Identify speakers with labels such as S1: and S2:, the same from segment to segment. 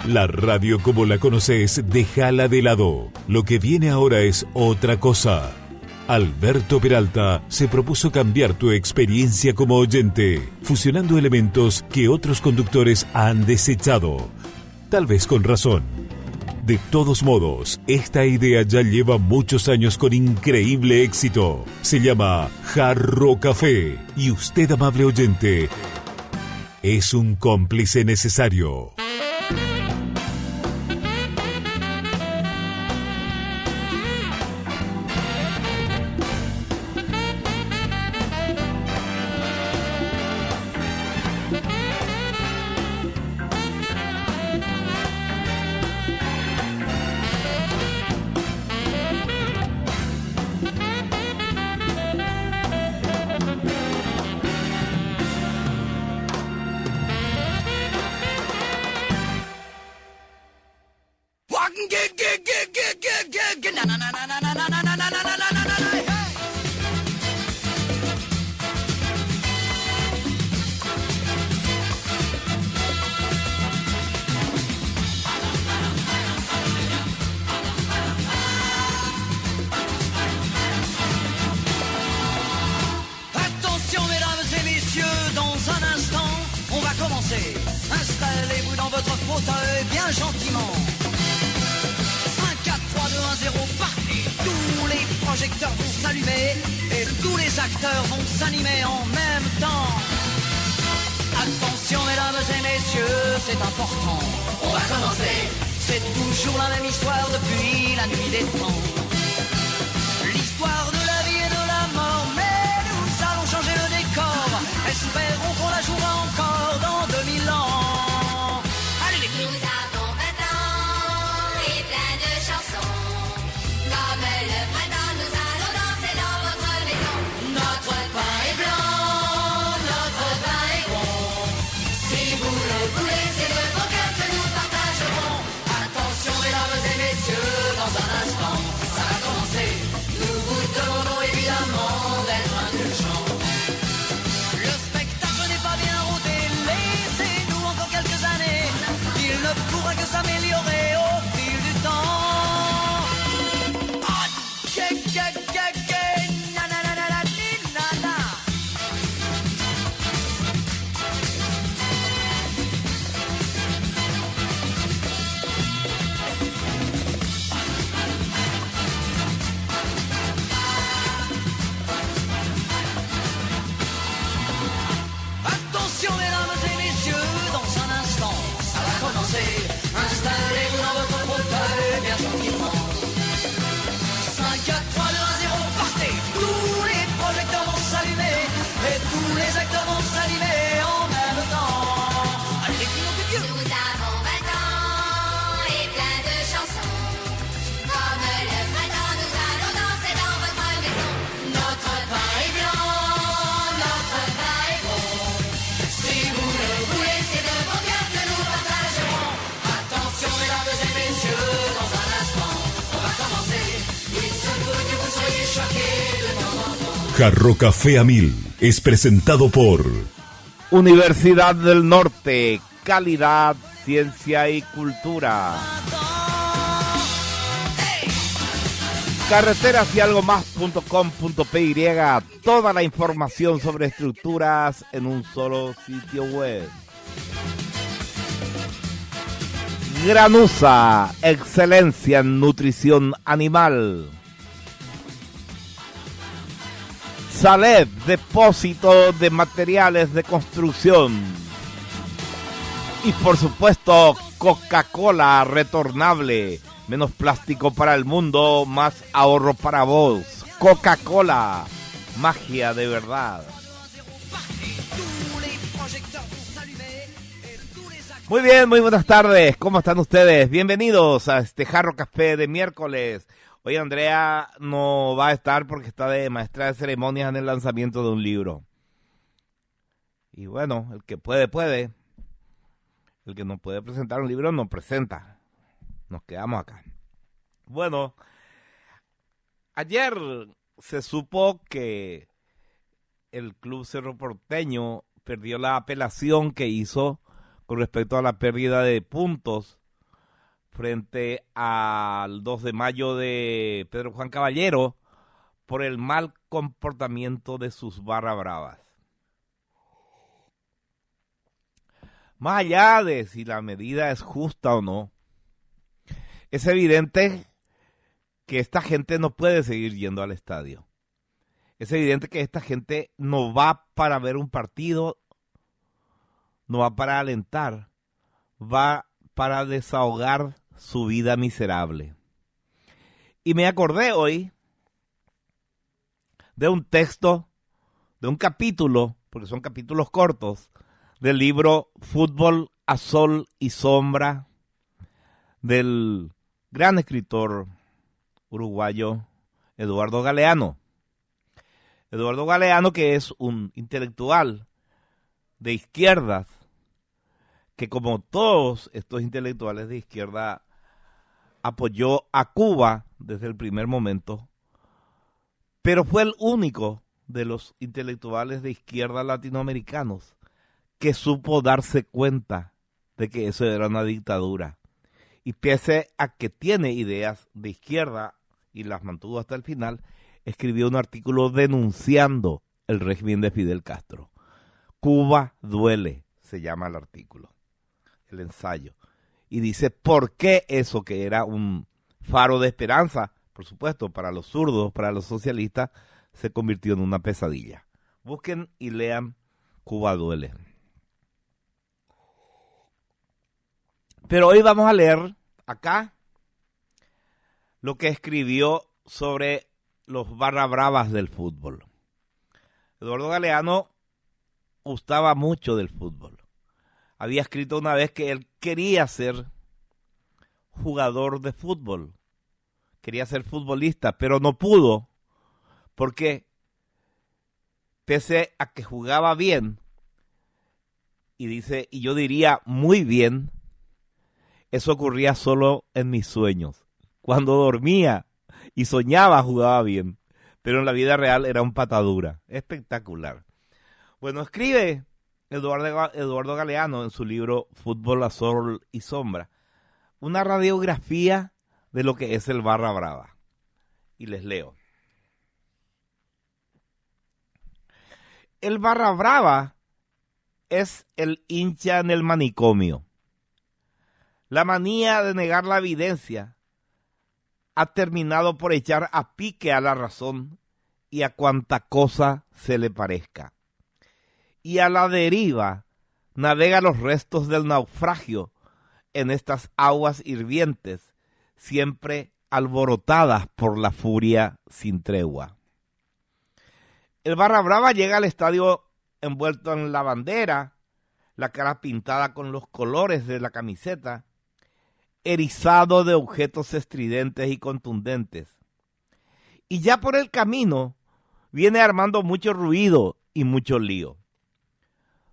S1: La radio como la conoces, déjala de lado. Lo que viene ahora es otra cosa. Alberto Peralta se propuso cambiar tu experiencia como oyente, fusionando elementos que otros conductores han desechado. Tal vez con razón. De todos modos, esta idea ya lleva muchos años con increíble éxito. Se llama Jarro Café y usted, amable oyente, es un cómplice necesario.
S2: Installez-vous dans votre fauteuil bien gentiment. 5, 4, 3, 2, 1, 0, partez. Tous les projecteurs vont s'allumer et tous les acteurs vont s'animer en même temps. Attention mesdames et messieurs, c'est important. On va commencer. C'est toujours la même histoire depuis la nuit des temps. L'histoire de la vie et de la mort, mais nous allons changer le décor. Espérons qu'on la jouera encore dans 2000 ans. Allez les filles.
S3: Nous avons 20 ans et plein de chansons. Comme le printemps, nous allons danser dans votre maison.
S2: Notre pain est blanc, notre vin est bon.
S3: Si vous le voulez, c'est de vos cœurs que nous partagerons.
S2: Attention mesdames et messieurs, dans un instant, ça va commencer. Nous vous demandons évidemment d'être indulgents. Le spectacle n'est pas bien rodé, laissez-nous encore quelques années. Il ne pourra que s'améliorer au fil du temps. Ah, na na na na na na na. Attention mesdames et messieurs, dans un instant, ça va commencer. Installez-vous dans votre fauteuil bien gentiment. 5, 4, 3, 2, 1, 0, partez. Tous les projecteurs vont s'allumer et tous les acteurs vont s'animer en même temps. Allez les filles, plus vieux.
S3: Nous avons 20 ans et plein de chansons. Comme le printemps, nous allons danser dans votre maison.
S2: Notre pain est blanc, notre vin est bon. Si vous le voulez,
S3: C'est de vos cœurs que nous partagerons.
S2: attention mesdames et messieurs, dans un instant, on va commencer. Il se peut que vous soyez choqués de temps en temps.
S1: Jarro Café a 1000 es presentado por
S4: Universidad del Norte, calidad, ciencia y cultura. Carreteras y algo más.com.py, toda la información sobre estructuras en un solo sitio web. Granusa, excelencia en nutrición animal. Saled, depósito de materiales de construcción. Y por supuesto, Coca-Cola retornable. Menos plástico para el mundo, más ahorro para vos. Coca-Cola, magia de verdad. Muy bien, muy buenas tardes. ¿Cómo están ustedes? Bienvenidos a este Jarro Café de miércoles. Hoy Andrea no va a estar porque está de maestra de ceremonias en el lanzamiento de un libro. Y bueno, el que puede, puede. El que no puede presentar un libro, no presenta. Nos quedamos acá. Bueno, ayer se supo que el Club Cerro Porteño perdió la apelación que hizo con respecto a la pérdida de puntos frente al 2 de mayo de Pedro Juan Caballero por el mal comportamiento de sus barra bravas. Más allá de si la medida es justa o no, es evidente que esta gente no puede seguir yendo al estadio. Es evidente que esta gente no va para ver un partido, no va para alentar, va para desahogar su vida miserable. Y me acordé hoy de un texto, de un capítulo, porque son capítulos cortos, del libro Fútbol a Sol y Sombra, del gran escritor uruguayo Eduardo Galeano. Eduardo Galeano, que es un intelectual de izquierdas, que como todos estos intelectuales de izquierda apoyó a Cuba desde el primer momento, pero fue el único de los intelectuales de izquierda latinoamericanos que supo darse cuenta de que eso era una dictadura. Y pese a que tiene ideas de izquierda y las mantuvo hasta el final, escribió un artículo denunciando el régimen de Fidel Castro. Cuba duele, se llama el artículo, el ensayo. Y dice por qué eso que era un faro de esperanza, por supuesto, para los zurdos, para los socialistas, se convirtió en una pesadilla. Busquen y lean Cuba duele. Pero hoy vamos a leer acá lo que escribió sobre los barra bravas del fútbol. Eduardo Galeano gustaba mucho del fútbol. Había escrito una vez que él quería ser jugador de fútbol, quería ser futbolista, pero no pudo porque pese a que jugaba bien, y dice, y yo diría muy bien, eso ocurría solo en mis sueños. Cuando dormía y soñaba jugaba bien, pero en la vida real era un patadura. Espectacular. Bueno, escribe Eduardo Galeano en su libro Fútbol a Sol y Sombra una radiografía de lo que es el barra brava. Y les leo. El barra brava es el hincha en el manicomio. La manía de negar la evidencia ha terminado por echar a pique a la razón y a cuanta cosa se le parezca. Y a la deriva navega los restos del naufragio en estas aguas hirvientes, siempre alborotadas por la furia sin tregua. El barra brava llega al estadio envuelto en la bandera, la cara pintada con los colores de la camiseta, erizado de objetos estridentes y contundentes. Y ya por el camino viene armando mucho ruido y mucho lío.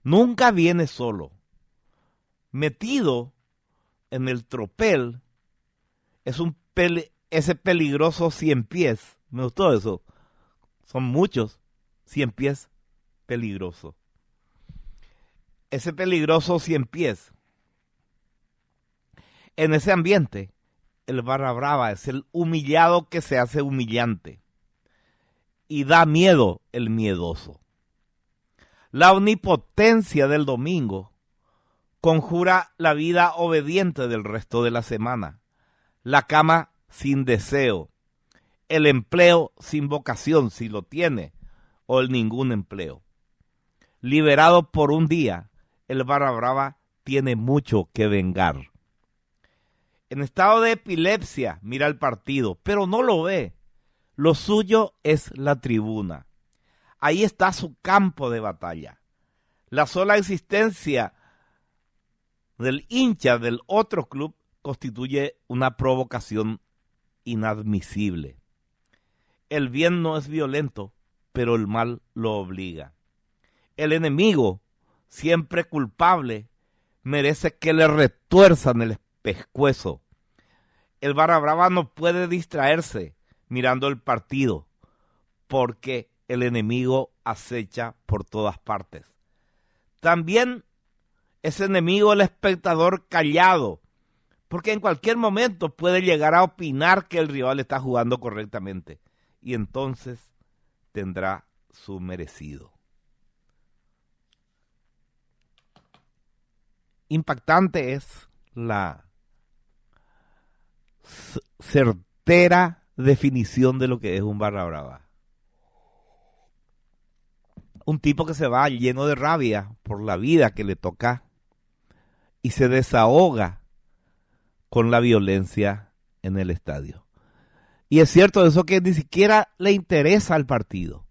S4: Nunca viene solo. Metido en el tropel es ese peligroso 100 pies. Me gustó eso. Son muchos 100 pies peligroso. Ese peligroso 100 pies. En ese ambiente, el barra brava es el humillado que se hace humillante. Y da miedo el miedoso. La omnipotencia del domingo conjura la vida obediente del resto de la semana. La cama sin deseo. El empleo sin vocación, si lo tiene, o el ningún empleo. Liberado por un día, el barra brava tiene mucho que vengar. En estado de epilepsia mira el partido, pero no lo ve. Lo suyo es la tribuna. Ahí está su campo de batalla. La sola existencia del hincha del otro club constituye una provocación inadmisible. El bien no es violento, pero el mal lo obliga. El enemigo, siempre culpable, merece que le retuerzan el pescuezo. El barra brava no puede distraerse mirando el partido, porque el enemigo acecha por todas partes. También es enemigo el espectador callado, Porque en cualquier momento puede llegar a opinar que el rival está jugando correctamente. Y entonces tendrá su merecido. Impactante es la certera definición de lo que es un barra brava. Un tipo que se va lleno de rabia por la vida que le toca y se desahoga con la violencia en el estadio. Y es cierto eso, que ni siquiera le interesa al partido.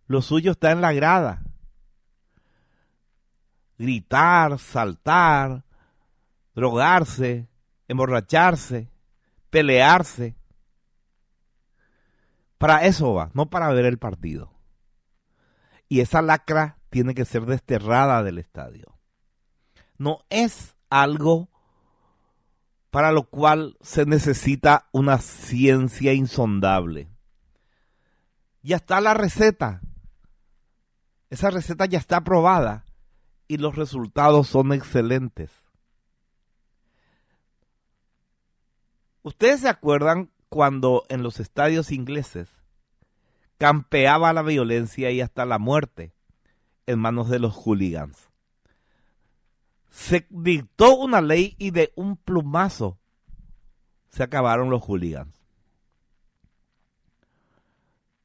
S4: Lo suyo está en la grada. Gritar, saltar, drogarse, emborracharse, pelearse. Para eso va, no para ver el partido. Y esa lacra tiene que ser desterrada del estadio. No es algo para lo cual se necesita una ciencia insondable. Ya está la receta. Esa receta ya está probada y los resultados son excelentes. ¿Ustedes se acuerdan cuando en los estadios ingleses campeaba la violencia y hasta la muerte en manos de los hooligans? Se dictó una ley y de un plumazo se acabaron los hooligans.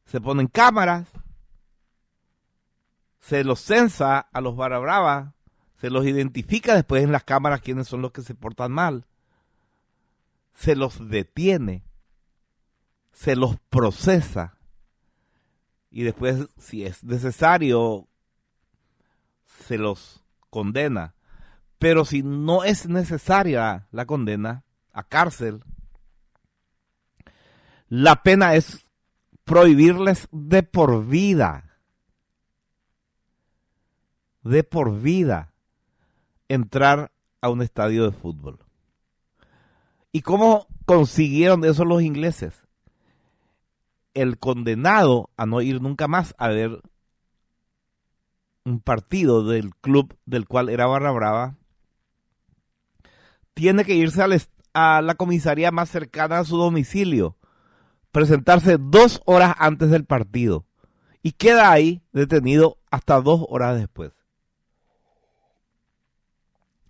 S4: Se ponen cámaras, se los censa a los barra brava, se los identifica después en las cámaras quiénes son los que se portan mal, se los detiene, se los procesa y después, si es necesario, se los condena. Pero si no es necesaria la condena a cárcel, la pena es prohibirles de por vida entrar a un estadio de fútbol. ¿Y cómo consiguieron eso los ingleses? El condenado a no ir nunca más a ver un partido del club del cual era barra brava tiene que irse a la comisaría más cercana a su domicilio, presentarse 2 horas antes del partido y queda ahí detenido hasta 2 horas después.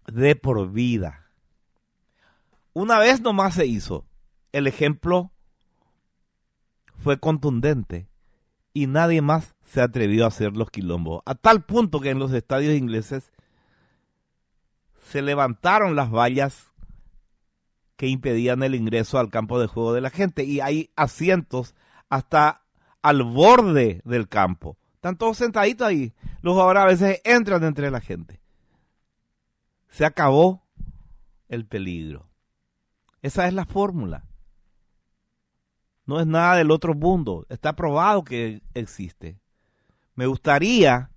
S4: De por vida. Una vez nomás se hizo. El ejemplo fue contundente y nadie más se atrevió a hacer los quilombos. A tal punto que en los estadios ingleses se levantaron las vallas que impedían el ingreso al campo de juego de la gente y hay asientos hasta al borde del campo. Están todos sentaditos ahí. Los jugadores a veces entran entre la gente. Se acabó el peligro. Esa es la fórmula. No es nada del otro mundo. Está probado que existe. Me gustaría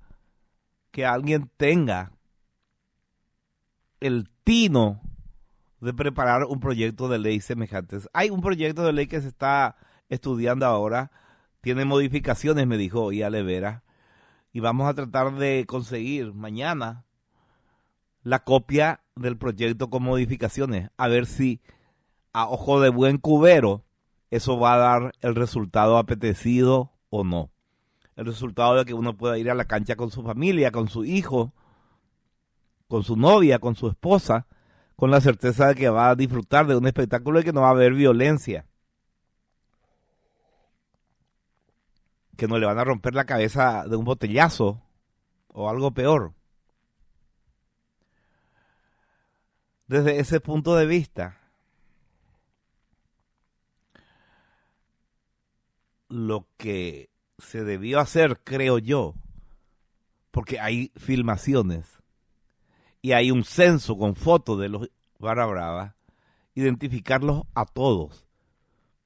S4: que alguien tenga el tino de preparar un proyecto de ley semejantes. Hay un proyecto de ley que se está estudiando ahora. Tiene modificaciones, me dijo Iale Vera. Y vamos a tratar de conseguir mañana la copia del proyecto con modificaciones. A ver si a ojo de buen cubero eso va a dar el resultado apetecido o no. El resultado de que uno pueda ir a la cancha con su familia, con su hijo, con su novia, con su esposa, con la certeza de que va a disfrutar de un espectáculo y que no va a haber violencia. Que no le van a romper la cabeza de un botellazo o algo peor. Desde ese punto de vista, lo que se debió hacer, creo yo, porque hay filmaciones y hay un censo con fotos de los barra brava, identificarlos a todos,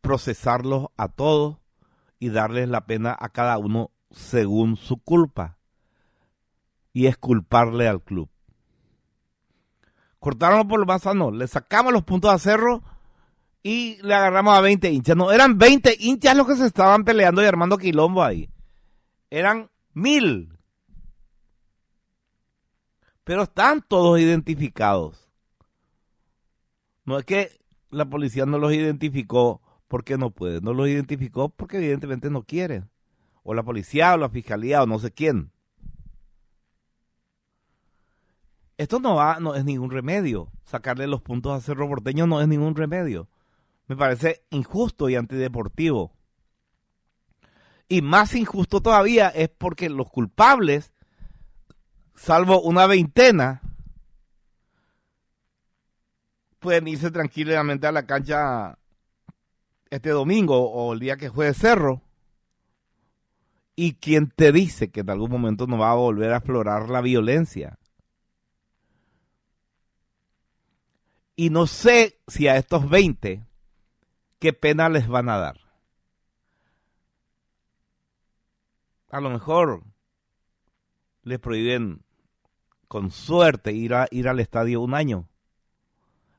S4: procesarlos a todos y darles la pena a cada uno según su culpa y exculparle al club. Cortaron por lo más sano, le sacamos los puntos a Cerro y le agarramos a 20 hinchas. No, eran 20 hinchas los que se estaban peleando y armando quilombo ahí. Eran 1000. Pero están todos identificados. No es que la policía no los identificó porque no puede, no los identificó porque evidentemente no quiere. O la policía o la fiscalía o no sé quién. Esto no es ningún remedio. Sacarle los puntos a Cerro Porteño no es ningún remedio. Me parece injusto y antideportivo. Y más injusto todavía es porque los culpables, salvo una veintena, pueden irse tranquilamente a la cancha este domingo o el día que juegue Cerro. ¿Y quién te dice que en algún momento no va a volver a explorar la violencia? Y no sé si a estos 20, qué pena les van a dar. A lo mejor les prohíben con suerte ir al estadio un año.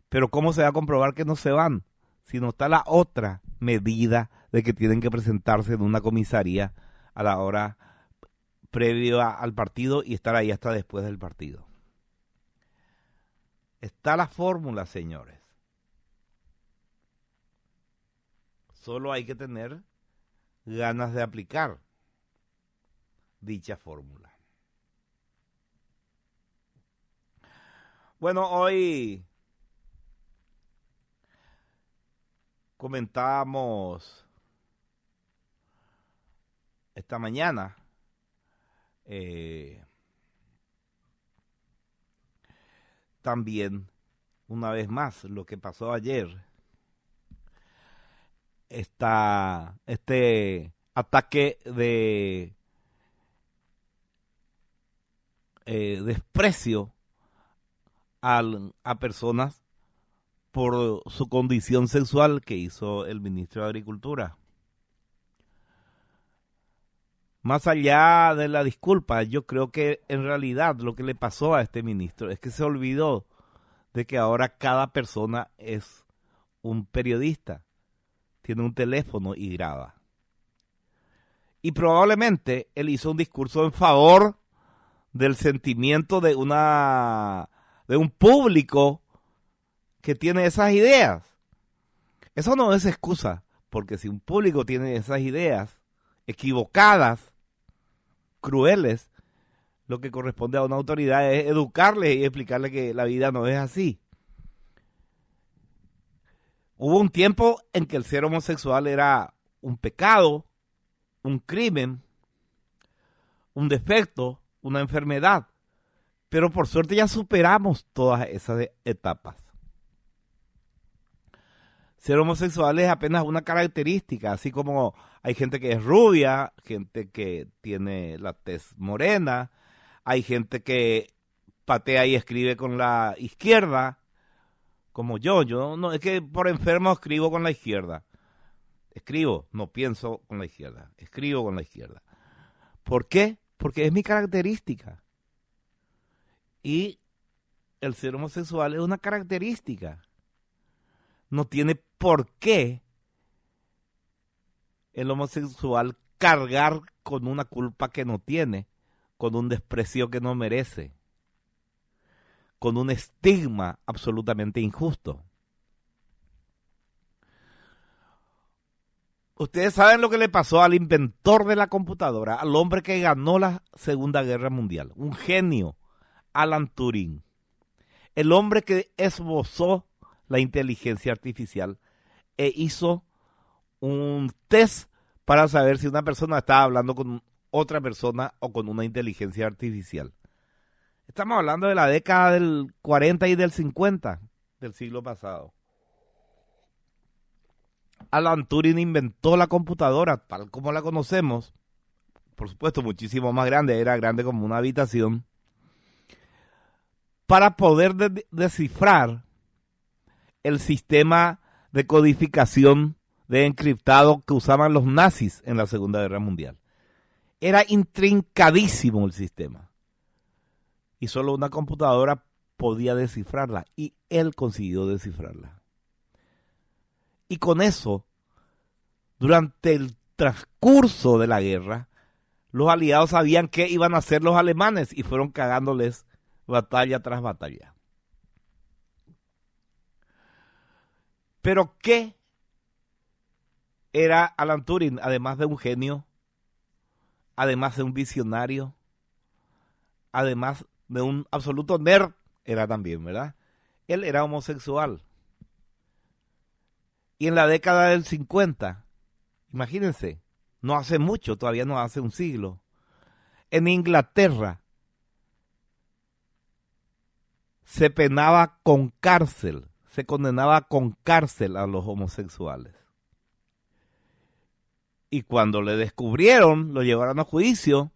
S4: Pero ¿cómo se va a comprobar que no se van? Si no está la otra medida de que tienen que presentarse en una comisaría a la hora previa al partido y estar ahí hasta después del partido. Está la fórmula, señores. Solo hay que tener ganas de aplicar dicha fórmula. Bueno, hoy comentábamos esta mañana también, una vez más, lo que pasó ayer, este ataque de desprecio a personas por su condición sexual que hizo el ministro de Agricultura. Más allá de la disculpa, yo creo que en realidad lo que le pasó a este ministro es que se olvidó de que ahora cada persona es un periodista, tiene un teléfono y graba. Y probablemente él hizo un discurso en favor del sentimiento de un público que tiene esas ideas. Eso no es excusa, porque si un público tiene esas ideas equivocadas, crueles, lo que corresponde a una autoridad es educarle y explicarle que la vida no es así. Hubo un tiempo en que el ser homosexual era un pecado, un crimen, un defecto, una enfermedad, pero por suerte ya superamos todas esas etapas. Ser homosexual es apenas una característica, así como hay gente que es rubia, gente que tiene la tez morena, hay gente que patea y escribe con la izquierda, como yo no es que por enfermo escribo con la izquierda. Escribo, no pienso con la izquierda, escribo con la izquierda. ¿Por qué? Porque es mi característica. Y el ser homosexual es una característica. No tiene por qué el homosexual cargar con una culpa que no tiene, con un desprecio que no merece, con un estigma absolutamente injusto. Ustedes saben lo que le pasó al inventor de la computadora, al hombre que ganó la Segunda Guerra Mundial, un genio, Alan Turing, el hombre que esbozó la inteligencia artificial e hizo un test para saber si una persona estaba hablando con otra persona o con una inteligencia artificial. Estamos hablando de la década del 40 y del 50 del siglo pasado. Alan Turing inventó la computadora tal como la conocemos, por supuesto muchísimo más grande, era grande como una habitación, para poder descifrar el sistema de codificación de encriptado que usaban los nazis en la Segunda Guerra Mundial. Era intrincadísimo el sistema. Y solo una computadora podía descifrarla. Y él consiguió descifrarla. Y con eso, durante el transcurso de la guerra, los aliados sabían qué iban a hacer los alemanes y fueron cagándoles batalla tras batalla. Pero ¿qué era Alan Turing, además de un genio, además de un visionario, además de un absoluto nerd, era también, ¿verdad? Él era homosexual. Y en la década del 50, imagínense, no hace mucho, todavía no hace un siglo, en Inglaterra se penaba con cárcel, se condenaba con cárcel a los homosexuales. Y cuando le descubrieron, lo llevaron a juicio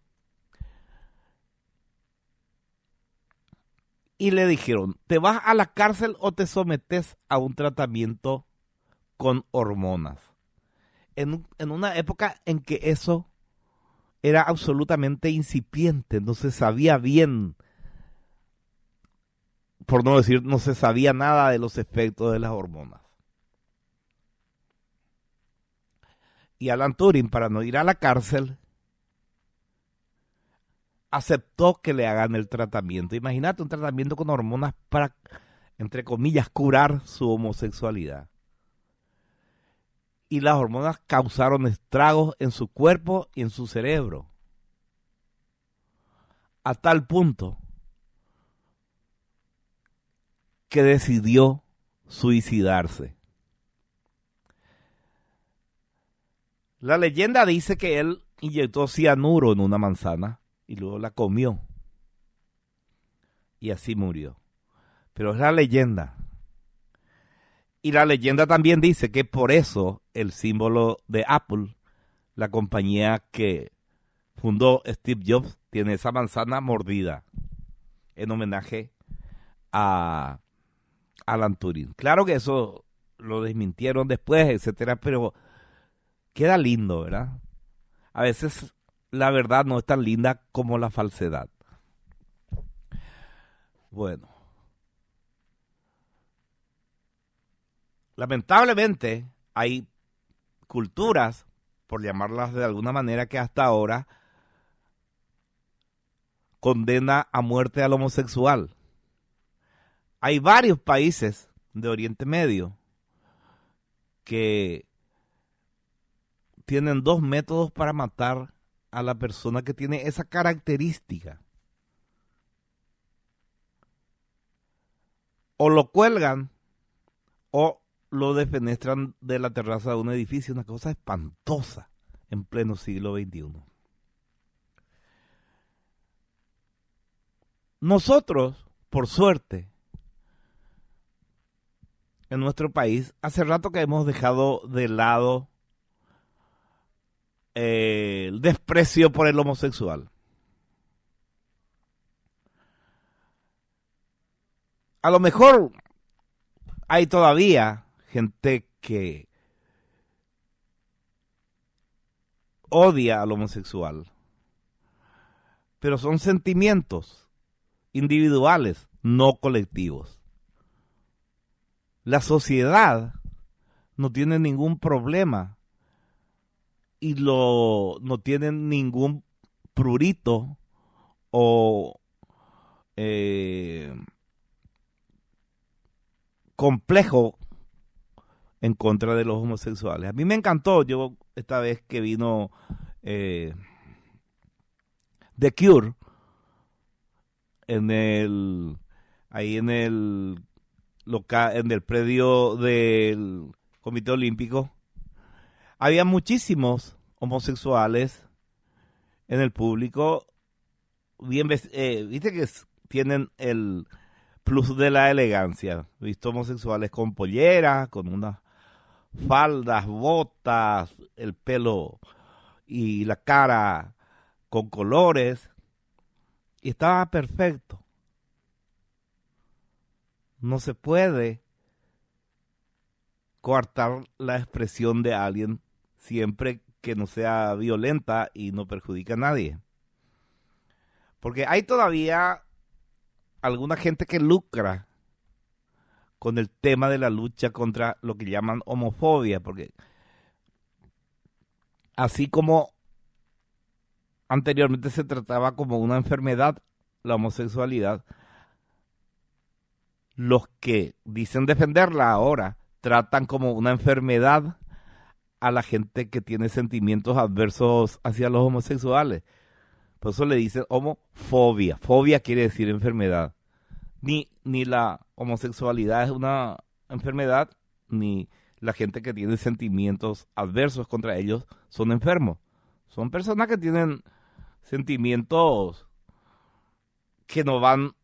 S4: y le dijeron, ¿te vas a la cárcel o te sometes a un tratamiento con hormonas? En una época en que eso era absolutamente incipiente, no se sabía bien, por no decir, no se sabía nada de los efectos de las hormonas. Y Alan Turing, para no ir a la cárcel, aceptó que le hagan el tratamiento. Imagínate un tratamiento con hormonas para, entre comillas, curar su homosexualidad. Y las hormonas causaron estragos en su cuerpo y en su cerebro. A tal punto que decidió suicidarse. La leyenda dice que él inyectó cianuro en una manzana y luego la comió. Y así murió. Pero es la leyenda. Y la leyenda también dice que por eso el símbolo de Apple, la compañía que fundó Steve Jobs, tiene esa manzana mordida en homenaje a Alan Turing. Claro que eso lo desmintieron después, etcétera, pero queda lindo, ¿verdad? A veces la verdad no es tan linda como la falsedad. Bueno. Lamentablemente hay culturas, por llamarlas de alguna manera, que hasta ahora condena a muerte al homosexual. Hay varios países de Oriente Medio que tienen dos métodos para matar a la persona que tiene esa característica. O lo cuelgan o lo defenestran de la terraza de un edificio, una cosa espantosa en pleno siglo XXI. Nosotros, por suerte, en nuestro país, hace rato que hemos dejado de lado el desprecio por el homosexual. A lo mejor hay todavía gente que odia al homosexual, pero son sentimientos individuales, no colectivos. La sociedad no tiene ningún problema y no tiene ningún prurito o complejo en contra de los homosexuales. A mí me encantó, yo esta vez que vino The Cure ahí en el local, en el predio del Comité Olímpico, había muchísimos homosexuales en el público, bien, viste que tienen el plus de la elegancia, visto homosexuales con polleras, con unas faldas, botas, el pelo y la cara con colores, y estaba perfecto. No se puede coartar la expresión de alguien siempre que no sea violenta y no perjudique a nadie. Porque hay todavía alguna gente que lucra con el tema de la lucha contra lo que llaman homofobia, porque así como anteriormente se trataba como una enfermedad la homosexualidad, los que dicen defenderla ahora tratan como una enfermedad a la gente que tiene sentimientos adversos hacia los homosexuales. Por eso le dicen homofobia. Fobia quiere decir enfermedad. Ni la homosexualidad es una enfermedad, ni la gente que tiene sentimientos adversos contra ellos son enfermos. Son personas que tienen sentimientos que no van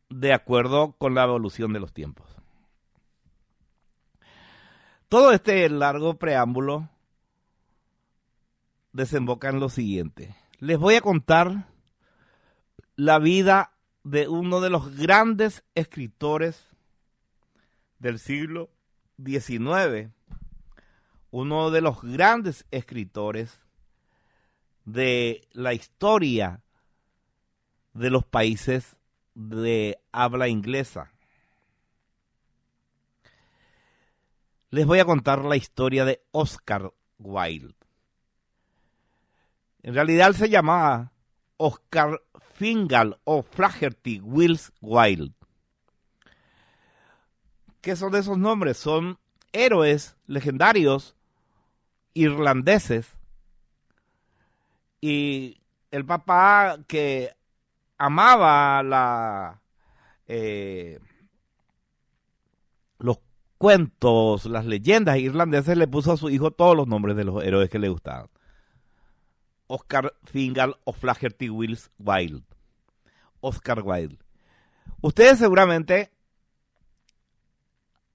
S4: de acuerdo con la evolución de los tiempos. Todo este largo preámbulo desemboca en lo siguiente. Les voy a contar la vida de uno de los grandes escritores del siglo XIX, uno de los grandes escritores de la historia de los países de habla inglesa. Les voy a contar la historia de Oscar Wilde. En realidad él se llamaba Oscar Fingal o Flaherty Wills Wilde. ¿Qué son esos nombres? Son héroes legendarios irlandeses. Y el papá que amaba los cuentos, las leyendas irlandesas, le puso a su hijo todos los nombres de los héroes que le gustaban. Oscar Fingal o Flaherty Wills Wilde. Oscar Wilde. Ustedes seguramente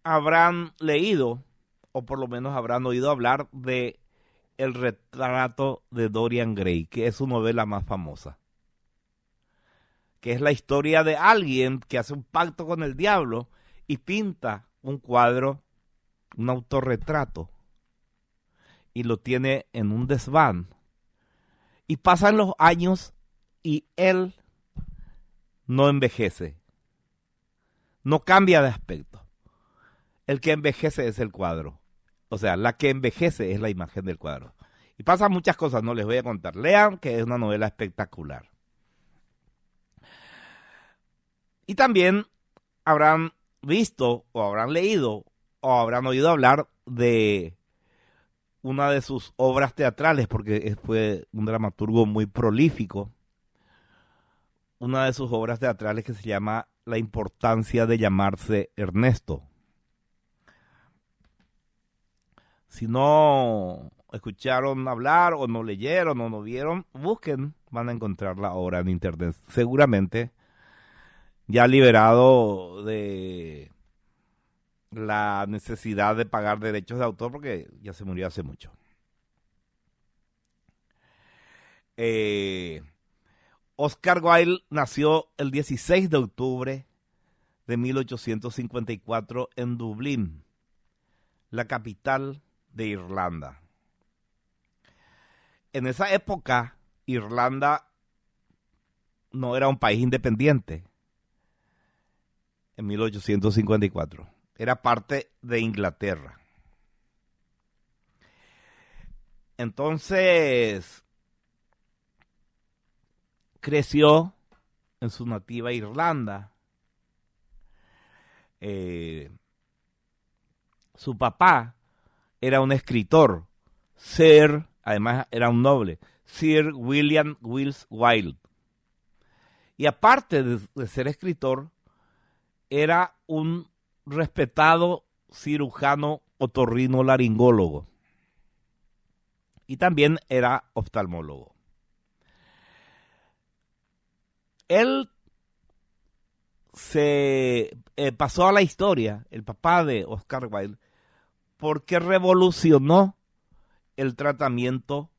S4: habrán leído, o por lo menos habrán oído hablar de El retrato de Dorian Gray, que es su novela más famosa. Que es la historia de alguien que hace un pacto con el diablo y pinta un cuadro, un autorretrato, y lo tiene en un desván. Y pasan los años y él no envejece, no cambia de aspecto. El que envejece es el cuadro. O sea, la que envejece es la imagen del cuadro. Y pasan muchas cosas, no les voy a contar. Lean, que es una novela espectacular. Y también habrán visto, o habrán leído, o habrán oído hablar de una de sus obras teatrales, porque fue un dramaturgo muy prolífico. Una de sus obras teatrales que se llama La importancia de llamarse Ernesto. Si no escucharon hablar o no leyeron o no vieron, busquen, van a encontrar la obra en internet. Seguramente ya liberado de la necesidad de pagar derechos de autor porque ya se murió hace mucho. Oscar Wilde nació el 16 de octubre de 1854 en Dublín, la capital de Irlanda. En esa época, Irlanda no era un país independiente. En 1854. Era parte de Inglaterra. Entonces, creció en su nativa Irlanda. Su papá era un escritor, además era un noble, Sir William Wills Wilde. Y aparte de ser escritor, era un respetado cirujano otorrinolaringólogo. Y también era oftalmólogo. Él se pasó a la historia, el papá de Oscar Wilde, porque revolucionó el tratamiento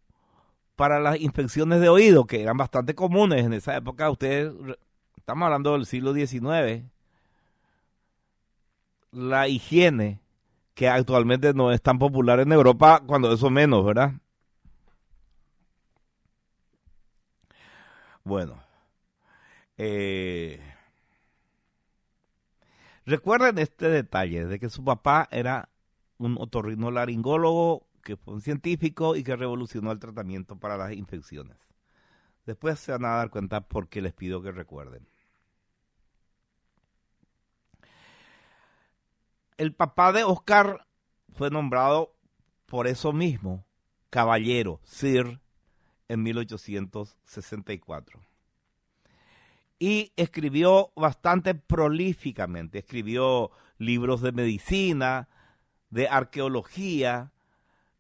S4: para las infecciones de oído, que eran bastante comunes en esa época. Ustedes, estamos hablando del siglo XIX, la higiene, que actualmente no es tan popular en Europa, cuando eso menos, ¿verdad? Bueno, recuerden este detalle de que su papá era un otorrinolaringólogo, que fue un científico y que revolucionó el tratamiento para las infecciones. Después se van a dar cuenta porque les pido que recuerden. El papá de Oscar fue nombrado por eso mismo caballero, Sir, en 1864. Y escribió bastante prolíficamente. Escribió libros de medicina, de arqueología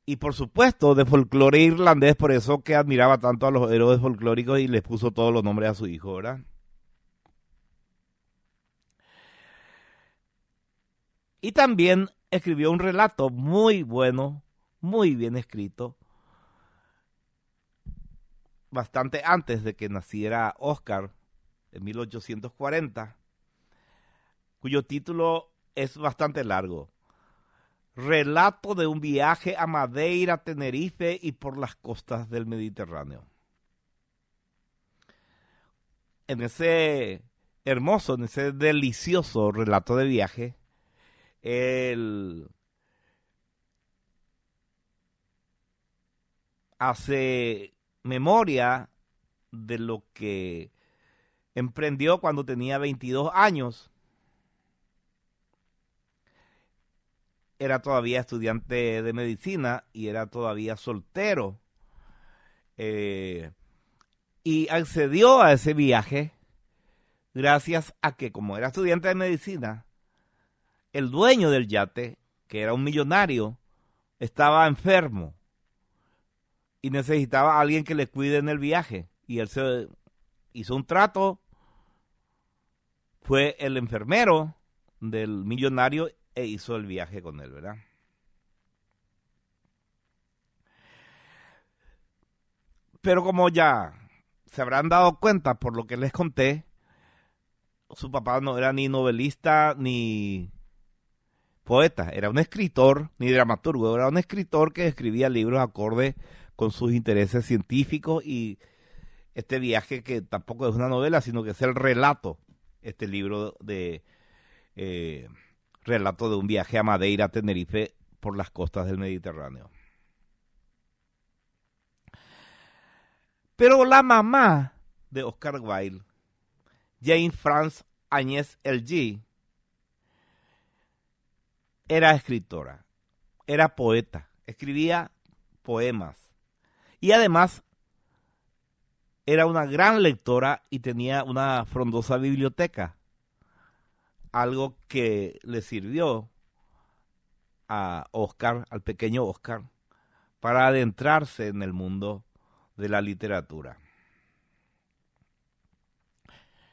S4: y, por supuesto, de folclore irlandés. Por eso que admiraba tanto a los héroes folclóricos y les puso todos los nombres a su hijo, ¿verdad? Y también escribió un relato muy bueno, muy bien escrito, bastante antes de que naciera Oscar, en 1840, cuyo título es bastante largo. Relato de un viaje a Madeira, Tenerife y por las costas del Mediterráneo. En ese hermoso, en ese delicioso relato de viaje, él hace memoria de lo que emprendió cuando tenía 22 años. Era todavía estudiante de medicina y era todavía soltero. Y accedió a ese viaje gracias a que, como era estudiante de medicina, el dueño del yate, que era un millonario, estaba enfermo y necesitaba a alguien que le cuide en el viaje. Y él se hizo un trato, fue el enfermero del millonario e hizo el viaje con él, ¿verdad? Pero como ya se habrán dado cuenta por lo que les conté, su papá no era ni novelista ni poeta, era un escritor, ni dramaturgo, era un escritor que escribía libros acorde con sus intereses científicos, y este viaje, que tampoco es una novela, sino que es el relato, este libro de relato de un viaje a Madeira, Tenerife, por las costas del Mediterráneo. Pero la mamá de Oscar Wilde, Jane France Agnès L.G., era escritora, era poeta, escribía poemas y además era una gran lectora y tenía una frondosa biblioteca, algo que le sirvió a Oscar, al pequeño Oscar, para adentrarse en el mundo de la literatura.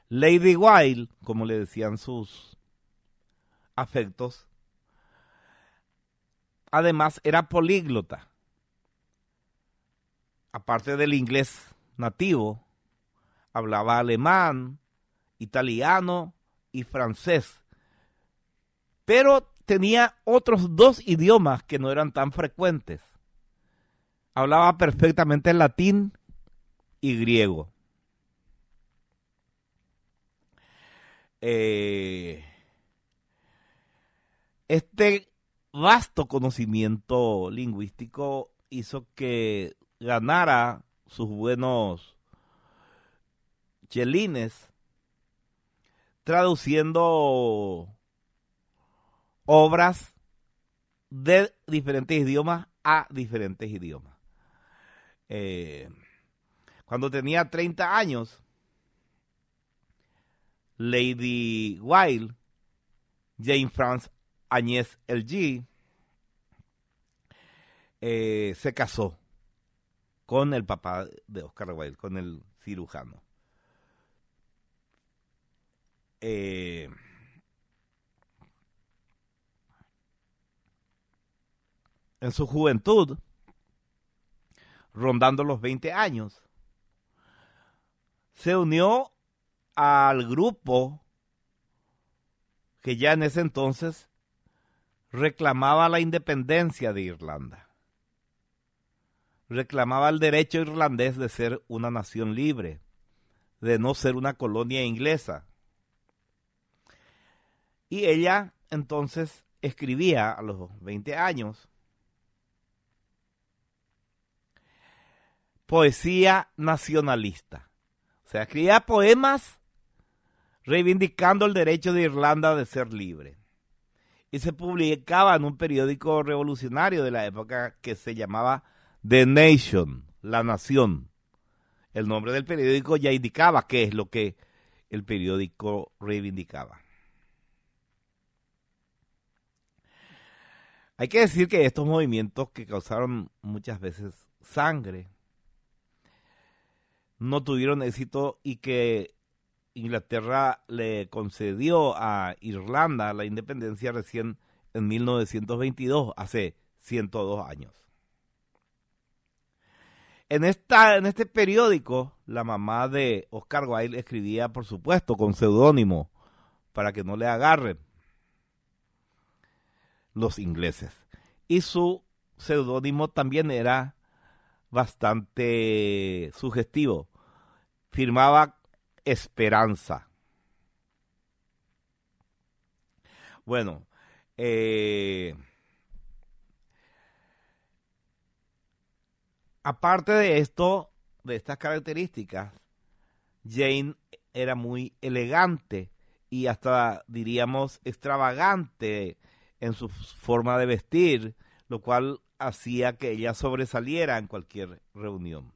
S4: Lady Wilde, como le decían sus afectos, además era políglota. Aparte del inglés nativo, hablaba alemán, italiano y francés. Pero tenía otros dos idiomas que no eran tan frecuentes. Hablaba perfectamente latín y griego. Este vasto conocimiento lingüístico hizo que ganara sus buenos chelines traduciendo obras de diferentes idiomas a diferentes idiomas. Cuando tenía 30 años, Lady Wilde, Jane France Agnès L.G., se casó con el papá de Oscar Wilde, con el cirujano. En su juventud, rondando los 20 años, se unió al grupo que ya en ese entonces reclamaba la independencia de Irlanda. Reclamaba el derecho irlandés de ser una nación libre, de no ser una colonia inglesa. Y ella entonces escribía a los 20 años poesía nacionalista. O sea, escribía poemas reivindicando el derecho de Irlanda de ser libre. y se publicaba en un periódico revolucionario de la época que se llamaba The Nation, La Nación. El nombre del periódico ya indicaba qué es lo que el periódico reivindicaba. Hay que decir que estos movimientos que causaron muchas veces sangre no tuvieron éxito y que Inglaterra le concedió a Irlanda la independencia recién en 1922, hace 102 años. En este periódico, la mamá de Oscar Wilde escribía, por supuesto, con seudónimo, para que no le agarren los ingleses. Y su seudónimo también era bastante sugestivo. Firmaba Esperanza. Bueno, aparte de esto, de estas características, Jane era muy elegante y hasta, diríamos, extravagante en su forma de vestir, lo cual hacía que ella sobresaliera en cualquier reunión.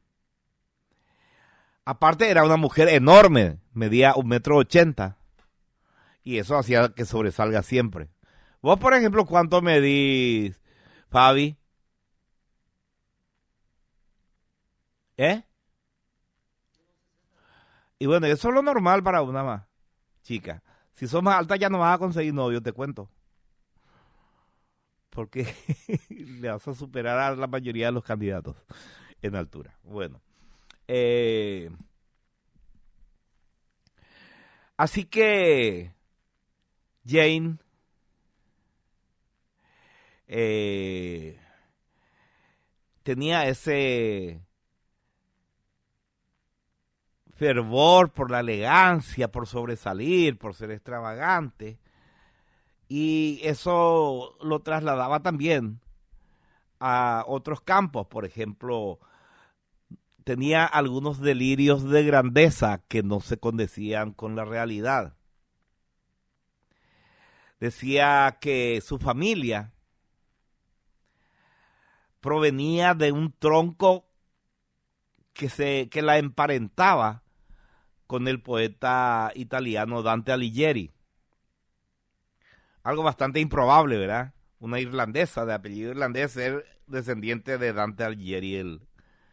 S4: Aparte era una mujer enorme, medía 1,80 m, y eso hacía que sobresalga siempre. Vos, por ejemplo, ¿cuánto medís, Fabi? Y bueno, eso es lo normal para una más chica. Si sos más alta ya no vas a conseguir novio, te cuento. Porque le vas a superar a la mayoría de los candidatos en altura. Bueno. Así que Jane tenía ese fervor por la elegancia, por sobresalir, por ser extravagante, y eso lo trasladaba también a otros campos. Por ejemplo, tenía algunos delirios de grandeza que no se condecían con la realidad. Decía que su familia provenía de un tronco que la emparentaba con el poeta italiano Dante Alighieri. Algo bastante improbable, ¿verdad? Una irlandesa de apellido irlandés ser descendiente de Dante Alighieri, el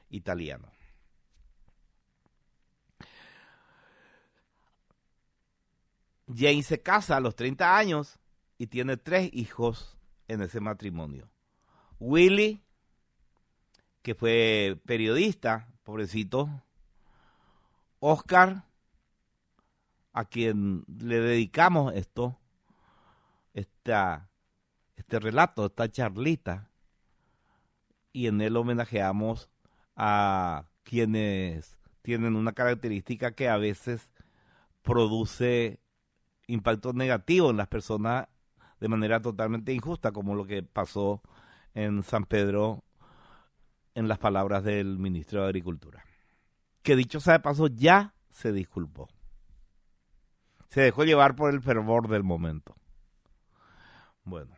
S4: italiano. Jane se casa a los 30 años y tiene 3 hijos en ese matrimonio. Willie, que fue periodista, pobrecito. Oscar, a quien le dedicamos este relato, esta charlita, y en él homenajeamos a quienes tienen una característica que a veces produce impacto negativo en las personas de manera totalmente injusta, como lo que pasó en San Pedro en las palabras del ministro de Agricultura, que dicho sea de paso ya se disculpó. Se dejó llevar por el fervor del momento. Bueno.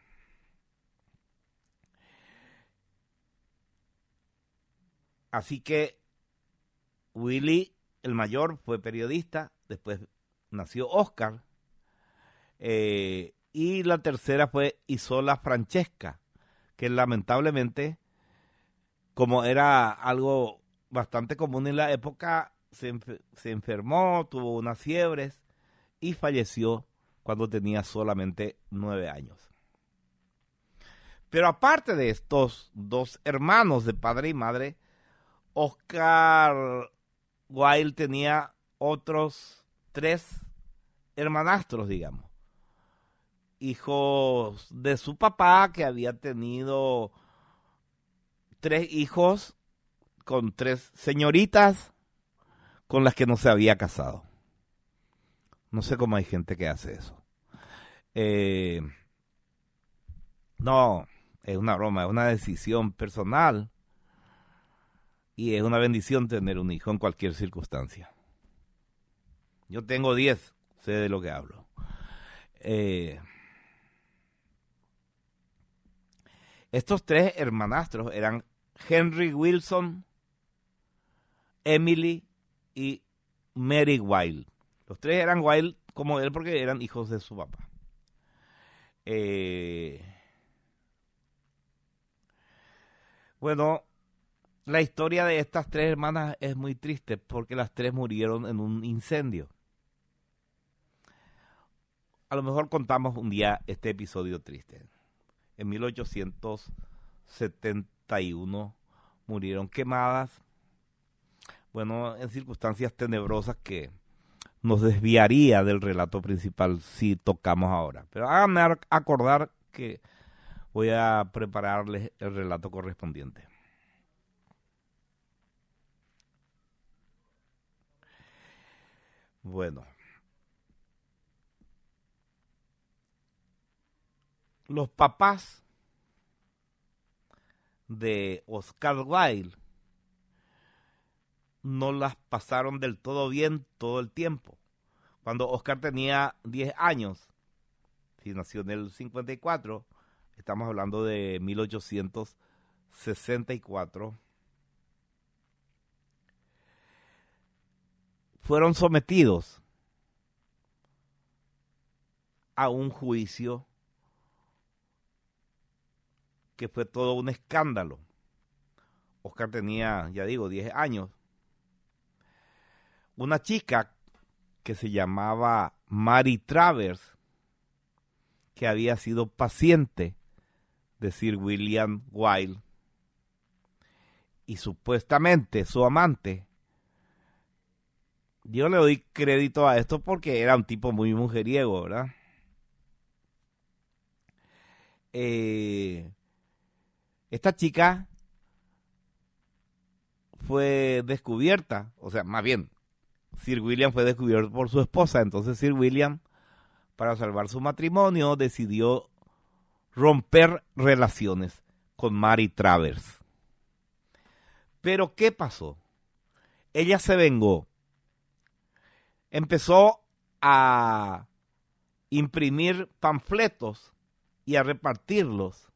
S4: Así que Willie, el mayor, fue periodista, después nació Oscar, y la tercera fue Isola Francesca, que lamentablemente, como era algo bastante común en la época, se enfermó, tuvo unas fiebres y falleció cuando tenía solamente 9 años. Pero aparte de estos 2 hermanos de padre y madre, Oscar Wilde tenía otros 3 hermanastros, digamos. Hijos de su papá, que había tenido 3 hijos con 3 señoritas con las que no se había casado. No sé cómo hay gente que hace eso. No, es una broma, es una decisión personal y es una bendición tener un hijo en cualquier circunstancia. Yo tengo 10, sé de lo que hablo. Estos tres hermanastros eran Henry Wilson, Emily y Mary Wilde. Los tres eran Wilde como él porque eran hijos de su papá. Bueno, la historia de estas tres hermanas es muy triste porque las tres murieron en un incendio. A lo mejor contamos un día este episodio triste. En 1871 murieron quemadas, bueno, en circunstancias tenebrosas que nos desviaría del relato principal si tocamos ahora. Pero háganme acordar que voy a prepararles el relato correspondiente. Bueno. Los papás de Oscar Wilde no las pasaron del todo bien todo el tiempo. Cuando Oscar tenía 10 años, si nació en el 54, estamos hablando de 1864, fueron sometidos a un juicio que fue todo un escándalo. Oscar tenía, ya digo, 10 años. Una chica que se llamaba Mary Travers, que había sido paciente de Sir William Wilde, y supuestamente su amante. Yo le doy crédito a esto porque era un tipo muy mujeriego, ¿verdad? Esta chica fue descubierta, o sea, más bien, Sir William fue descubierto por su esposa. Entonces Sir William, para salvar su matrimonio, decidió romper relaciones con Mary Travers. Pero ¿qué pasó? Ella se vengó. Empezó a imprimir panfletos y a repartirlos.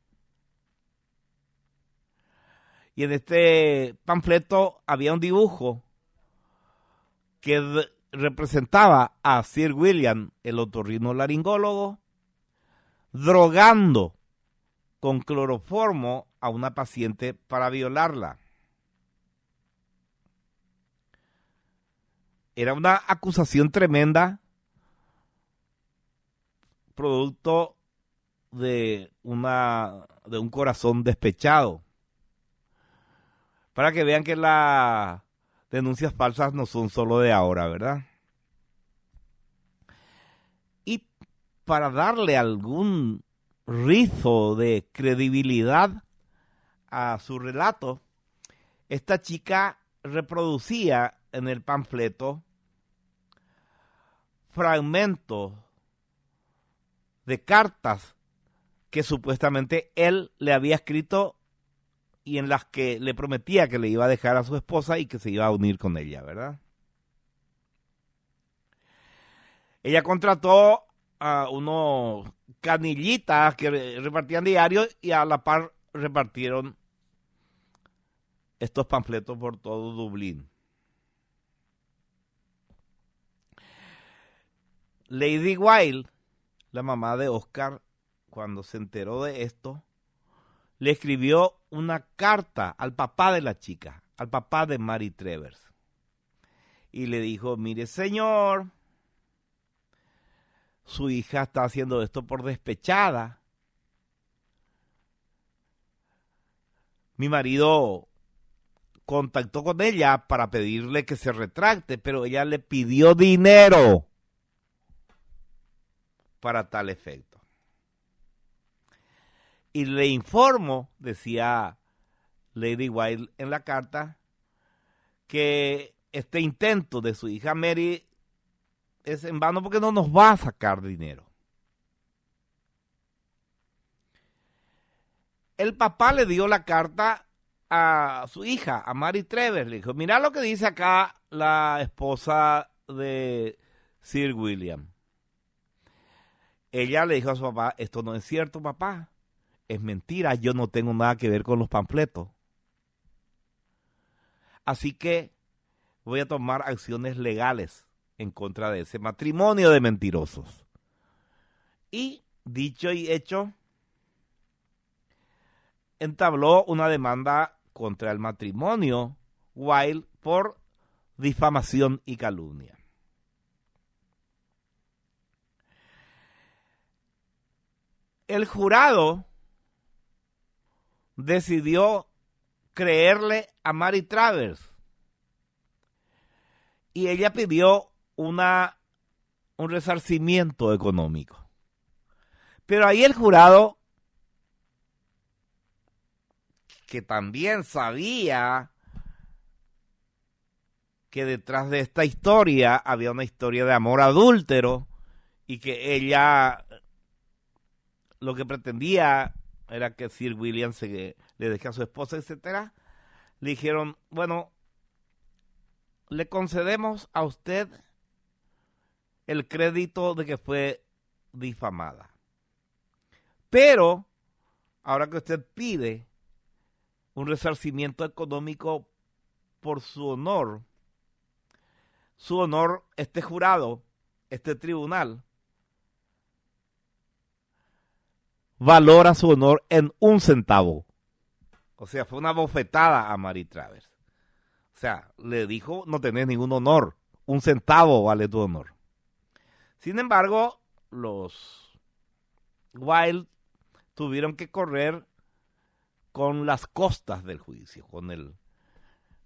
S4: Y en este panfleto había un dibujo que representaba a Sir William, el otorrinolaringólogo, drogando con cloroformo a una paciente para violarla. Era una acusación tremenda, producto de un corazón despechado. Para que vean que las denuncias falsas no son solo de ahora, ¿verdad? Y para darle algún rizo de credibilidad a su relato, esta chica reproducía en el panfleto fragmentos de cartas que supuestamente él le había escrito y en las que le prometía que le iba a dejar a su esposa y que se iba a unir con ella, ¿verdad? Ella contrató a unos canillitas que repartían diarios y a la par repartieron estos panfletos por todo Dublín. Lady Wilde, la mamá de Oscar, cuando se enteró de esto, le escribió una carta al papá de la chica, al papá de Mary Travers. Y le dijo, mire señor, su hija está haciendo esto por despechada. Mi marido contactó con ella para pedirle que se retracte, pero ella le pidió dinero para tal efecto. Y le informo, decía Lady Wilde en la carta, que este intento de su hija Mary es en vano porque no nos va a sacar dinero. El papá le dio la carta a su hija, a Mary Travers. Le dijo, mira lo que dice acá la esposa de Sir William. Ella le dijo a su papá, esto no es cierto, papá. es mentira, yo no tengo nada que ver con los panfletos. Así que voy a tomar acciones legales en contra de ese matrimonio de mentirosos. Y, dicho y hecho, entabló una demanda contra el matrimonio Wilde por difamación y calumnia. El jurado decidió creerle a Mary Travers y ella pidió un resarcimiento económico. Pero ahí el jurado, que también sabía que detrás de esta historia había una historia de amor adúltero y que ella lo que pretendía era que Sir William le deje a su esposa, etcétera, le dijeron, bueno, le concedemos a usted el crédito de que fue difamada. Pero, ahora que usted pide un resarcimiento económico por su honor, este jurado, este tribunal, valora su honor en 1 centavo. O sea, fue una bofetada a Mary Travers. O sea, le dijo, no tenés ningún honor, 1 centavo vale tu honor. Sin embargo, los Wilde tuvieron que correr con las costas del juicio, con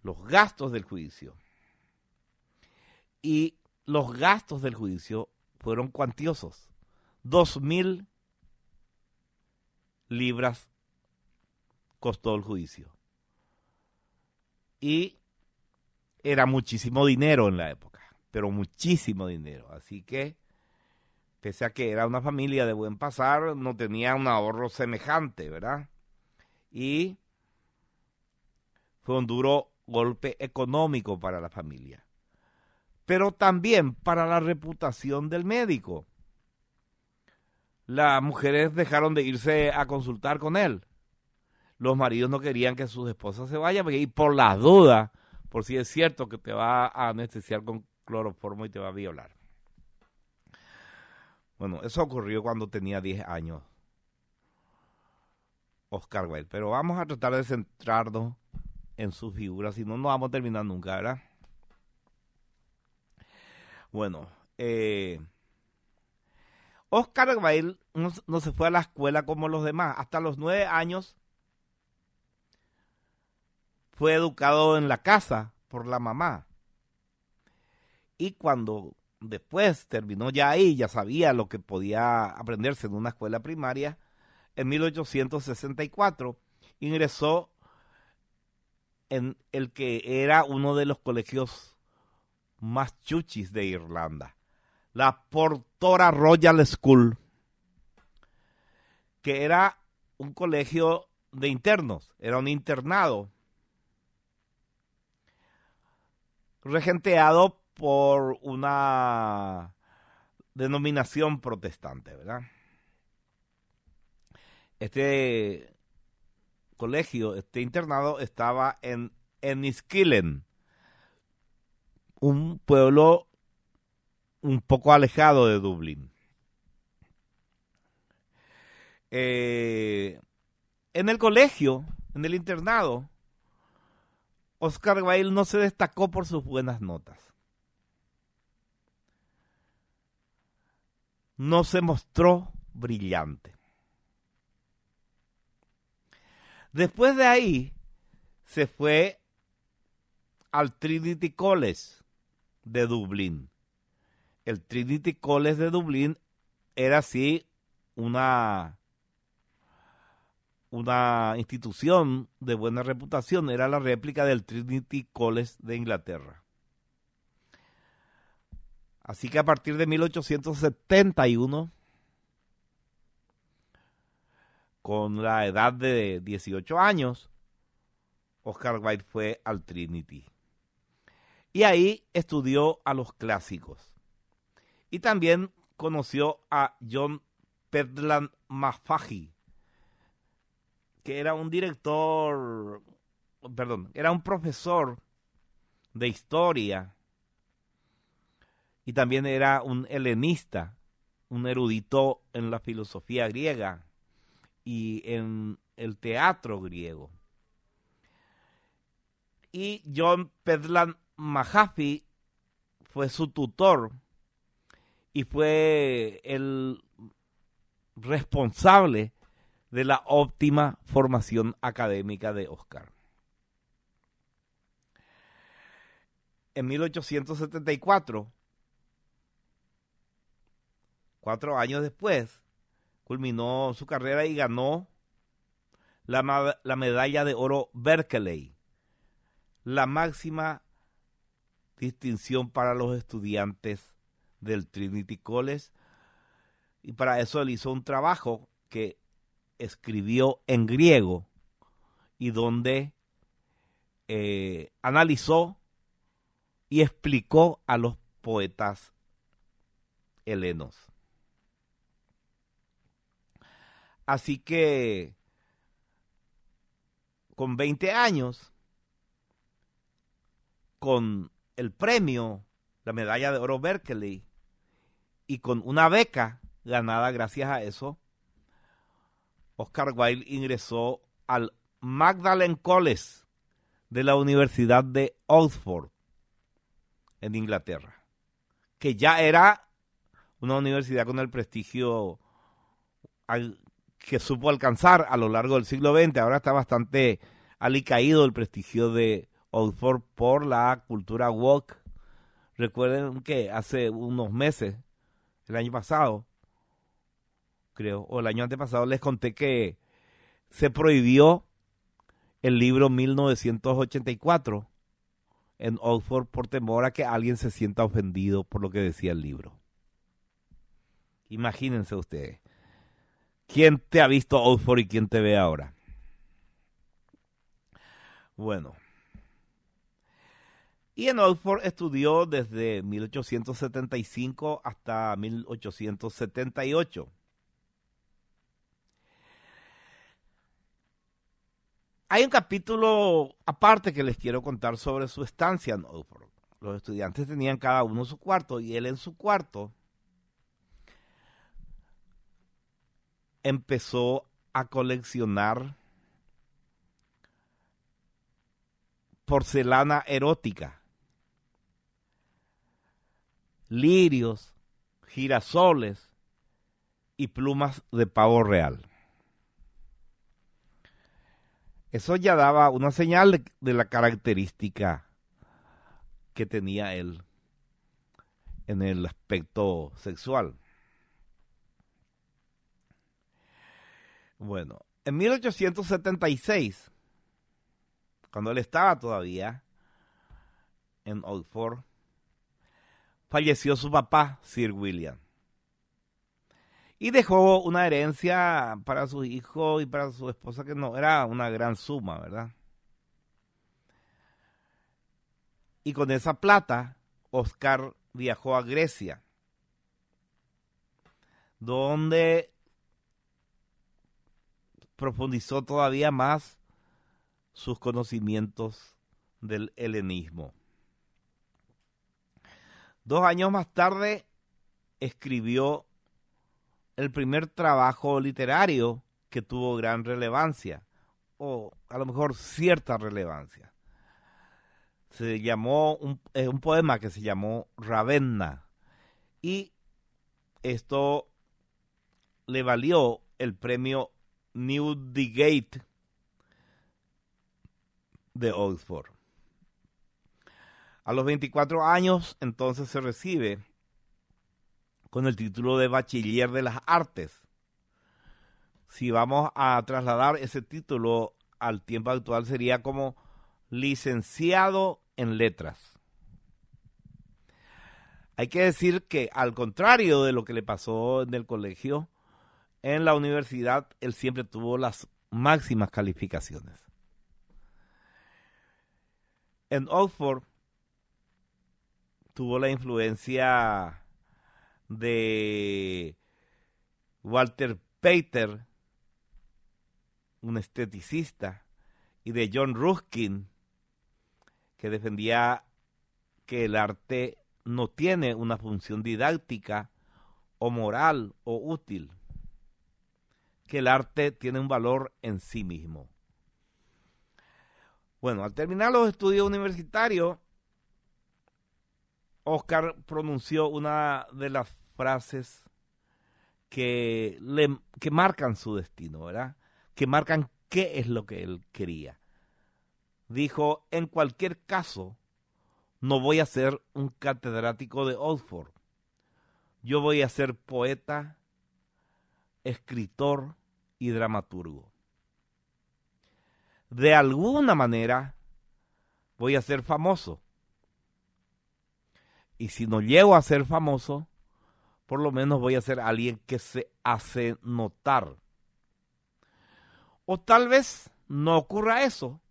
S4: los gastos del juicio. Y los gastos del juicio fueron cuantiosos. 2,000 libras costó el juicio. Y era muchísimo dinero en la época, pero muchísimo dinero. Así que, pese a que era una familia de buen pasar, no tenía un ahorro semejante, ¿verdad? Y fue un duro golpe económico para la familia, pero también para la reputación del médico. Las mujeres dejaron de irse a consultar con él. Los maridos no querían que sus esposas se vayan, y por las dudas, por si es cierto que te va a anestesiar con cloroformo y te va a violar. Bueno, eso ocurrió cuando tenía 10 años Oscar Wilde, pero vamos a tratar de centrarnos en su figura, si no, no vamos a terminar nunca, ¿verdad? Bueno, Oscar Wilde no se fue a la escuela como los demás. Hasta los 9 años fue educado en la casa por la mamá. Y cuando después terminó ya ahí, ya sabía lo que podía aprenderse en una escuela primaria, en 1864 ingresó en el que era uno de los colegios más chuchis de Irlanda, la Portora Royal School, que era un colegio de internos, era un internado regenteado por una denominación protestante, ¿verdad? Este colegio, este internado estaba en Enniskillen, un pueblo un poco alejado de Dublín. En el colegio, en el internado, Oscar Wilde no se destacó por sus buenas notas. No se mostró brillante. Después de ahí, se fue al Trinity College de Dublín. El Trinity College de Dublín era así una institución de buena reputación, era la réplica del Trinity College de Inglaterra. Así que a partir de 1871, con la edad de 18 años, Oscar Wilde fue al Trinity. Y ahí estudió a los clásicos. Y también conoció a John Pentland Mahaffy, que era un director, perdón, era un profesor de historia y también era un helenista, un erudito en la filosofía griega y en el teatro griego. Y John Pedlan Mahaffey fue su tutor y fue el responsable de la óptima formación académica de Oscar. En 1874, 4 años después, culminó su carrera y ganó la medalla de oro Berkeley, la máxima distinción para los estudiantes del Trinity College, y para eso él hizo un trabajo que escribió en griego y donde analizó y explicó a los poetas helenos. Así que con 20 años, con el premio, la medalla de oro Berkeley, y con una beca ganada gracias a eso, Oscar Wilde ingresó al Magdalen College de la Universidad de Oxford, en Inglaterra, que ya era una universidad con el prestigio que supo alcanzar a lo largo del siglo XX. Ahora está bastante alicaído el prestigio de Oxford por la cultura woke. Recuerden que hace unos meses, el año pasado, creo, o el año antepasado, les conté que se prohibió el libro 1984 en Oxford por temor a que alguien se sienta ofendido por lo que decía el libro. Imagínense ustedes. ¿Quién te ha visto Oxford y quién te ve ahora? Bueno. Y en Oxford estudió desde 1875 hasta 1878. Hay un capítulo aparte que les quiero contar sobre su estancia en Oxford. Los estudiantes tenían cada uno su cuarto y él en su cuarto empezó a coleccionar porcelana erótica, lirios, girasoles y plumas de pavo real. Eso ya daba una señal de la característica que tenía él en el aspecto sexual. Bueno, en 1876, cuando él estaba todavía en Oxford, falleció su papá, Sir William. Y dejó una herencia para su hijo y para su esposa que no era una gran suma, ¿verdad? Y con esa plata, Oscar viajó a Grecia, donde profundizó todavía más sus conocimientos del helenismo. 2 años más tarde, escribió el primer trabajo literario que tuvo gran relevancia, o a lo mejor cierta relevancia. Se llamó un poema que se llamó Ravenna, y esto le valió el premio Newdigate de Oxford. A los 24 años, entonces, se recibe con el título de Bachiller de las Artes. Si vamos a trasladar ese título al tiempo actual, sería como licenciado en letras. Hay que decir que, al contrario de lo que le pasó en el colegio, en la universidad él siempre tuvo las máximas calificaciones. En Oxford tuvo la influencia de Walter Pater un esteticista, y de John Ruskin, que defendía que el arte no tiene una función didáctica o moral o útil, que el arte tiene un valor en sí mismo. Bueno, al terminar los estudios universitarios, Oscar pronunció una de las frases que marcan su destino, ¿verdad? Que marcan qué es lo que él quería. Dijo, en cualquier caso, no voy a ser un catedrático de Oxford. Yo voy a ser poeta, escritor y dramaturgo. De alguna manera voy a ser famoso. Y si no llego a ser famoso, por lo menos voy a ser alguien que se hace notar. O tal vez no ocurra eso.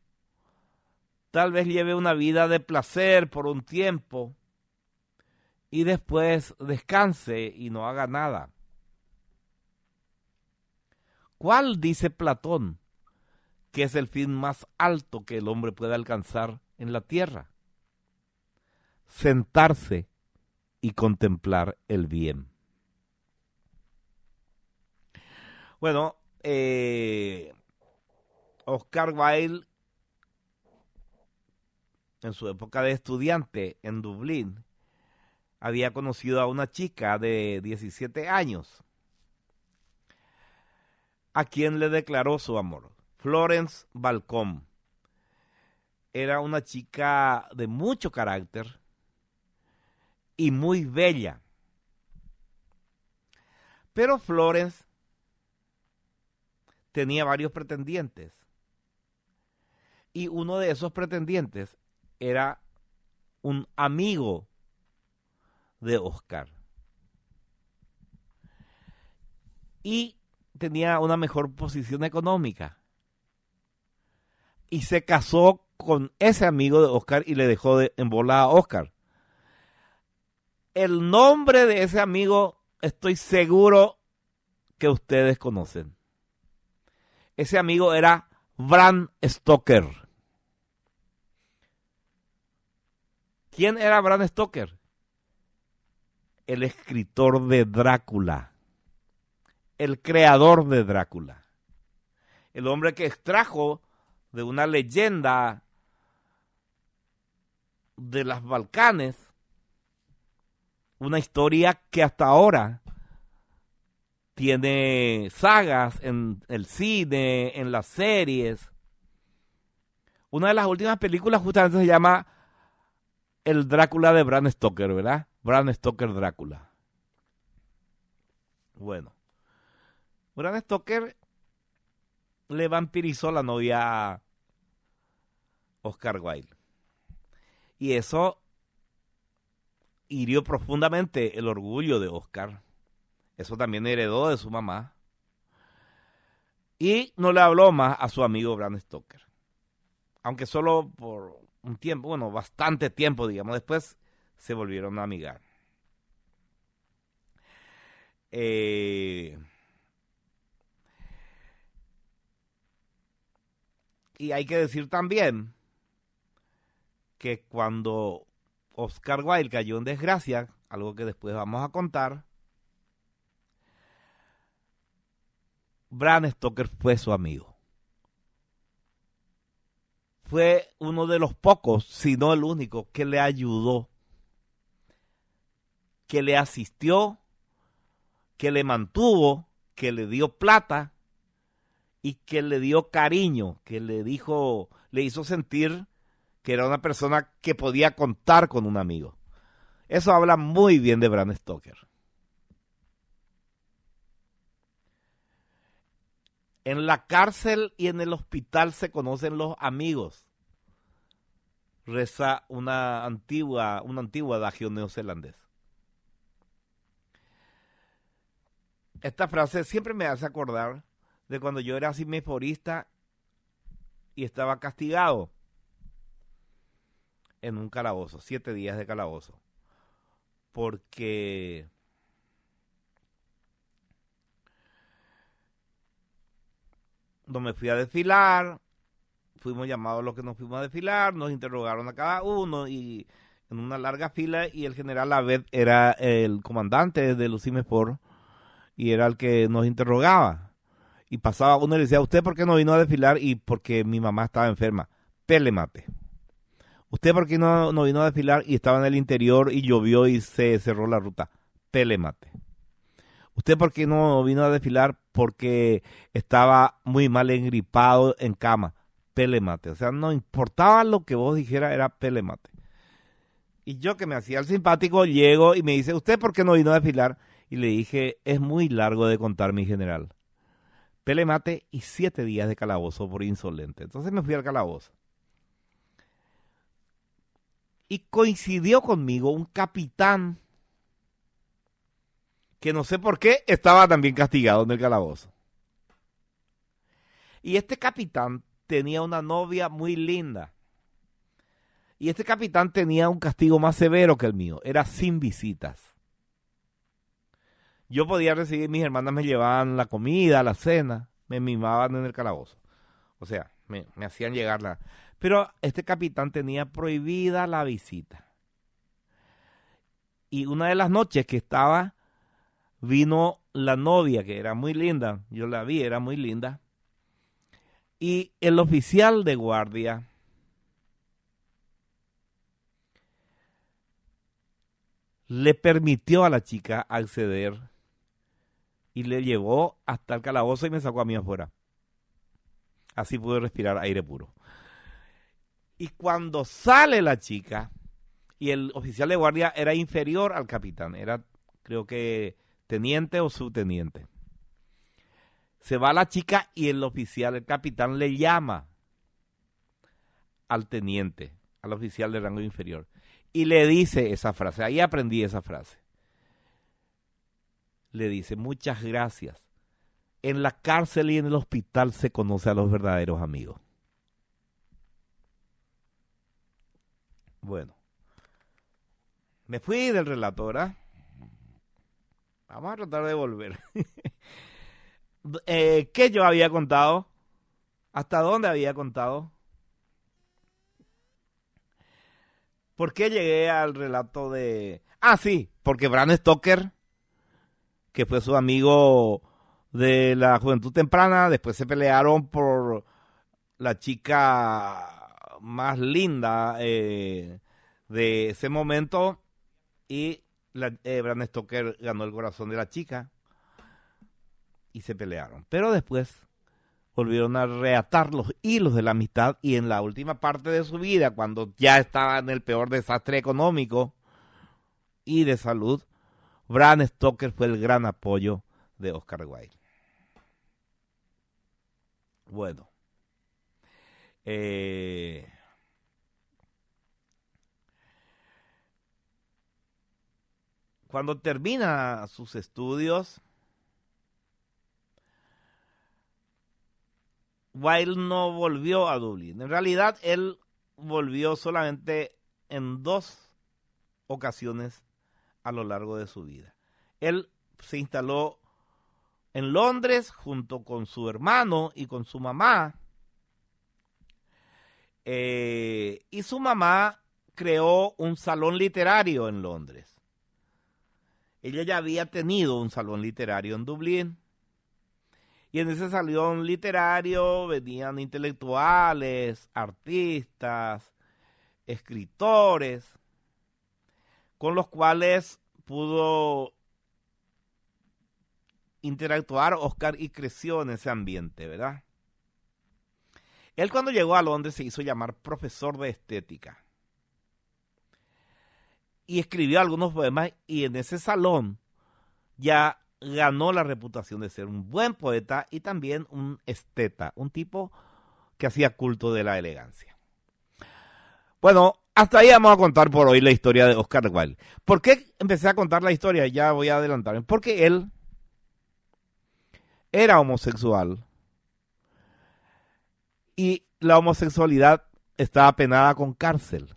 S4: Tal vez lleve una vida de placer por un tiempo y después descanse y no haga nada. ¿Cuál, dice Platón, que es el fin más alto que el hombre puede alcanzar en la tierra? Sentarse y contemplar el bien. Bueno, Oscar Wilde, en su época de estudiante en Dublín, había conocido a una chica de 17 años, a quien le declaró su amor. Florence Balcombe. Era una chica de mucho carácter y muy bella. Pero Florence tenía varios pretendientes. Y uno de esos pretendientes era un amigo de Oscar. Y tenía una mejor posición económica. Y se casó con ese amigo de Oscar y le dejó en bola a Oscar. El nombre de ese amigo estoy seguro que ustedes conocen. Ese amigo era Bram Stoker. ¿Quién era Bram Stoker? El escritor de Drácula. El creador de Drácula. El hombre que extrajo de una leyenda de las Balcanes una historia que hasta ahora tiene sagas en el cine, en las series. Una de las últimas películas justamente se llama El Drácula de Bram Stoker, ¿verdad? Bram Stoker Drácula. Bueno, Bram Stoker le vampirizó la novia a Oscar Wilde. Y eso hirió profundamente el orgullo de Oscar. Eso también heredó de su mamá. Y no le habló más a su amigo Bram Stoker. Aunque solo por un tiempo, bueno, bastante tiempo, digamos. Después se volvieron a amigar. Y hay que decir también que cuando Oscar Wilde cayó en desgracia, algo que después vamos a contar, Bram Stoker fue su amigo. Fue uno de los pocos, si no el único, que le ayudó, que le asistió, que le mantuvo, que le dio plata y que le dio cariño, que le hizo sentir que era una persona que podía contar con un amigo. Eso habla muy bien de Bram Stoker. En la cárcel y en el hospital se conocen los amigos. Reza un antiguo adagio neozelandés. Esta frase siempre me hace acordar de cuando yo era semiforista y estaba castigado en un calabozo, 7 días de calabozo, porque no me fui a desfilar, fuimos llamados los que nos fuimos a desfilar, nos interrogaron a cada uno y en una larga fila, y el general Abed era el comandante de los Cimespor y era el que nos interrogaba. Y pasaba uno y le decía, ¿usted por qué no vino a desfilar? Y porque mi mamá estaba enferma. Pele mate. ¿Usted por qué no vino a desfilar y estaba en el interior y llovió y se cerró la ruta? Pele mate. ¿Usted por qué no vino a desfilar? Porque estaba muy mal engripado en cama. Pele mate. O sea, no importaba lo que vos dijeras, era pele mate. Y yo, que me hacía el simpático, llego y me dice, ¿usted por qué no vino a desfilar? Y le dije, es muy largo de contar, mi general. Pele mate y 7 días de calabozo por insolente. Entonces me fui al calabozo. Y coincidió conmigo un capitán que no sé por qué estaba también castigado en el calabozo. Y este capitán tenía una novia muy linda. Y este capitán tenía un castigo más severo que el mío. Era sin visitas. Yo podía recibir, mis hermanas me llevaban la comida, la cena, me mimaban en el calabozo. O sea, me hacían llegarla. Pero este capitán tenía prohibida la visita. Y una de las noches que estaba, vino la novia, que era muy linda. Yo la vi, era muy linda. Y el oficial de guardia le permitió a la chica acceder y le llevó hasta el calabozo y me sacó a mí afuera. Así pude respirar aire puro. Y cuando sale la chica, y el oficial de guardia era inferior al capitán, era creo que teniente o subteniente. Se va la chica y el oficial, el capitán, le llama al teniente, al oficial de rango inferior, y le dice esa frase. Ahí aprendí esa frase. Le dice, muchas gracias. En la cárcel y en el hospital se conoce a los verdaderos amigos. Bueno, me fui del relato, ¿verdad? Vamos a tratar de volver. ¿Qué yo había contado? ¿Hasta dónde había contado? ¿Por qué llegué al relato de...? Ah, sí, porque Bram Stoker, que fue su amigo de la juventud temprana, después se pelearon por la chica más linda de ese momento y Bram Stoker ganó el corazón de la chica y se pelearon. Pero después volvieron a reatar los hilos de la amistad y en la última parte de su vida, cuando ya estaba en el peor desastre económico y de salud, Bram Stoker fue el gran apoyo de Oscar Wilde. Bueno, cuando termina sus estudios, Wilde no volvió a Dublín. En realidad, él volvió solamente en 2 ocasiones a lo largo de su vida. Él se instaló en Londres junto con su hermano y con su mamá. Y su mamá creó un salón literario en Londres. Ella ya había tenido un salón literario en Dublín. Y en ese salón literario venían intelectuales, artistas, escritores, con los cuales pudo interactuar Oscar y creció en ese ambiente, ¿verdad? Él cuando llegó a Londres se hizo llamar profesor de estética. Y escribió algunos poemas y en ese salón ya ganó la reputación de ser un buen poeta y también un esteta, un tipo que hacía culto de la elegancia. Bueno, hasta ahí vamos a contar por hoy la historia de Oscar Wilde. ¿Por qué empecé a contar la historia? Ya voy a adelantarme. Porque él era homosexual y la homosexualidad estaba penada con cárcel.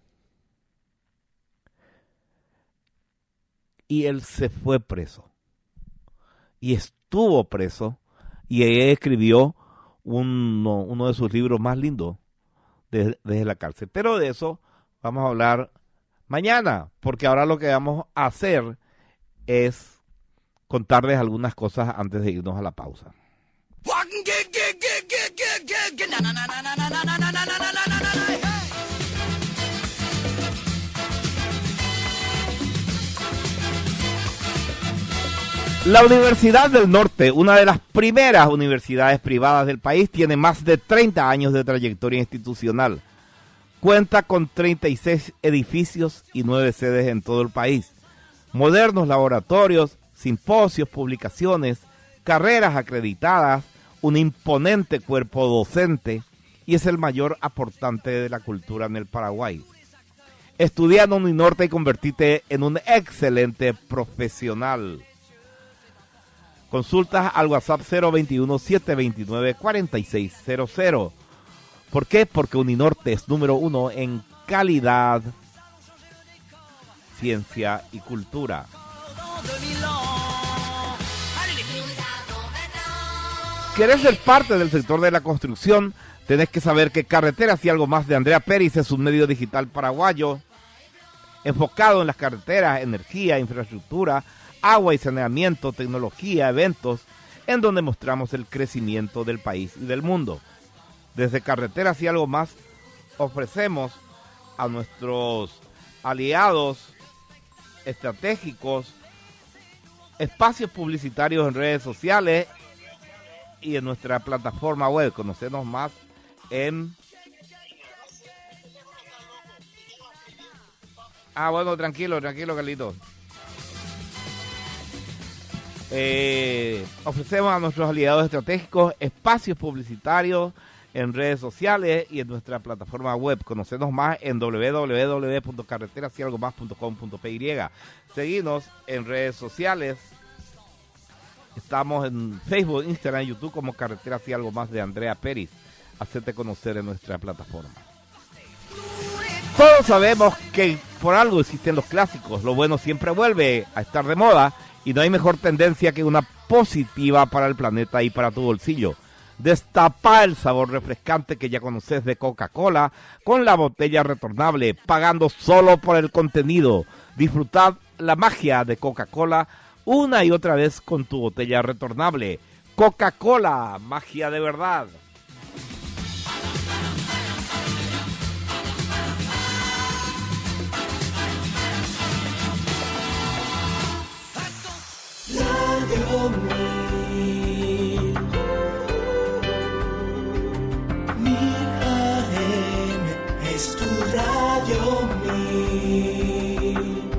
S4: Y él se fue preso. Y estuvo preso y escribió uno de sus libros más lindos desde la cárcel. Pero de eso vamos a hablar mañana, porque ahora lo que vamos a hacer es contarles algunas cosas antes de irnos a la pausa. La Universidad del Norte, una de las primeras universidades privadas del país, tiene más de 30 años de trayectoria institucional. Cuenta con 36 edificios y 9 sedes en todo el país. Modernos laboratorios, simposios, publicaciones, carreras acreditadas, un imponente cuerpo docente y es el mayor aportante de la cultura en el Paraguay. Estudia en Uninorte y convertite en un excelente profesional. Consultas al WhatsApp 021-729-4600. ¿Por qué? Porque Uninorte es número 1 en calidad, ciencia y cultura. ¿Querés ser parte del sector de la construcción? Tenés que saber que Carreteras y Algo Más de Andrea Pérez es un medio digital paraguayo enfocado en las carreteras, energía, infraestructura, agua y saneamiento, tecnología, eventos, en donde mostramos el crecimiento del país y del mundo. Desde Carreteras y Algo Más ofrecemos a nuestros aliados estratégicos espacios publicitarios en redes sociales y en nuestra plataforma web. Conocernos más en... bueno, tranquilo, Carlito. Ofrecemos a nuestros aliados estratégicos espacios publicitarios en redes sociales y en nuestra plataforma web. Conocernos más en www.carreterasyalgomás.com.py. Seguinos en redes sociales. Estamos en Facebook, Instagram y YouTube como Carreteras y Algo Más de Andrea Pérez. Hacerte conocer en nuestra plataforma. Todos sabemos que por algo existen los clásicos. Lo bueno siempre vuelve a estar de moda y no hay mejor tendencia que una positiva para el planeta y para tu bolsillo. Destapa el sabor refrescante que ya conoces de Coca-Cola con la botella retornable, pagando solo por el contenido. Disfrutad la magia de Coca-Cola una y otra vez con tu botella retornable. Coca-Cola, magia de verdad.
S2: Radio Mil AM es tu Radio Mil.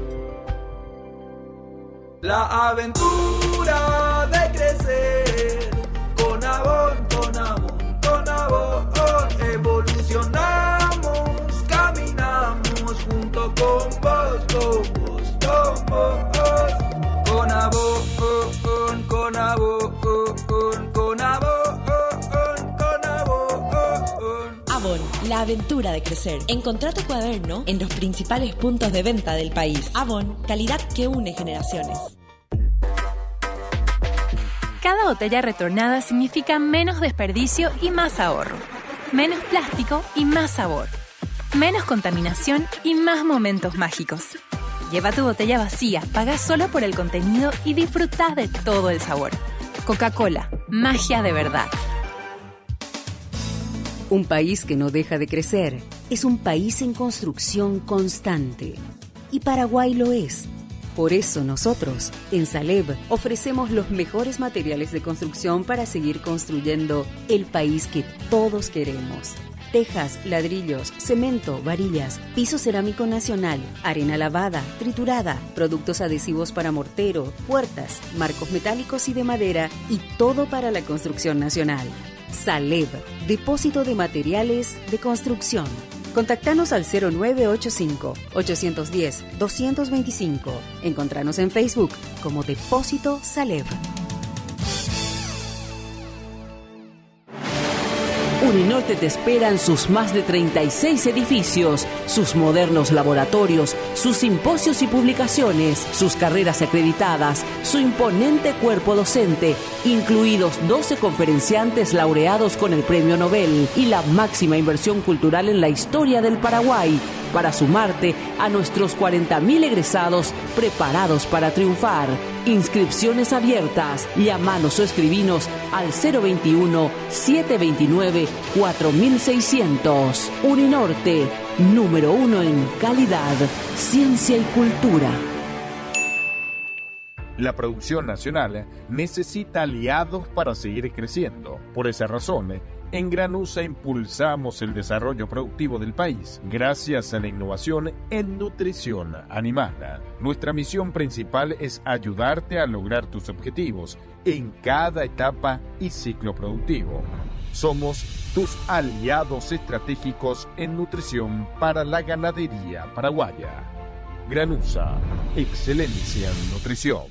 S2: La aventura de crecer con Avon, evolucionamos, caminamos junto con vos, con Avon, con Avon.
S5: Avon, la aventura de crecer. Encontrá tu cuaderno en los principales puntos de venta del país. Avon, calidad que une generaciones.
S6: Cada botella retornada significa menos desperdicio y más ahorro. Menos plástico y más sabor. Menos contaminación y más momentos mágicos. Lleva tu botella vacía, paga solo por el contenido y disfruta de todo el sabor. Coca-Cola, magia de verdad.
S7: Un país que no deja de crecer es un país en construcción constante. Y Paraguay lo es. Por eso nosotros, en Saleb, ofrecemos los mejores materiales de construcción para seguir construyendo el país que todos queremos. Tejas, ladrillos, cemento, varillas, piso cerámico nacional, arena lavada, triturada, productos adhesivos para mortero, puertas, marcos metálicos y de madera y todo para la construcción nacional. Saleb, depósito de materiales de construcción. Contactanos al 0985-810-225. Encontranos en Facebook como Depósito Saleb.
S8: Uninorte te espera en sus más de 36 edificios, sus modernos laboratorios, sus simposios y publicaciones, sus carreras acreditadas, su imponente cuerpo docente, incluidos 12 conferenciantes laureados con el Premio Nobel y la máxima inversión cultural en la historia del Paraguay, para sumarte a nuestros 40.000 egresados preparados para triunfar. Inscripciones abiertas. Llamanos o escribinos al 021-729-4600. Uninorte, número 1 en calidad, ciencia y cultura.
S9: La producción nacional necesita aliados para seguir creciendo. Por esa razón, en Granusa impulsamos el desarrollo productivo del país gracias a la innovación en nutrición animal. Nuestra misión principal es ayudarte a lograr tus objetivos en cada etapa y ciclo productivo. Somos tus aliados estratégicos en nutrición para la ganadería paraguaya. Granusa, excelencia en nutrición.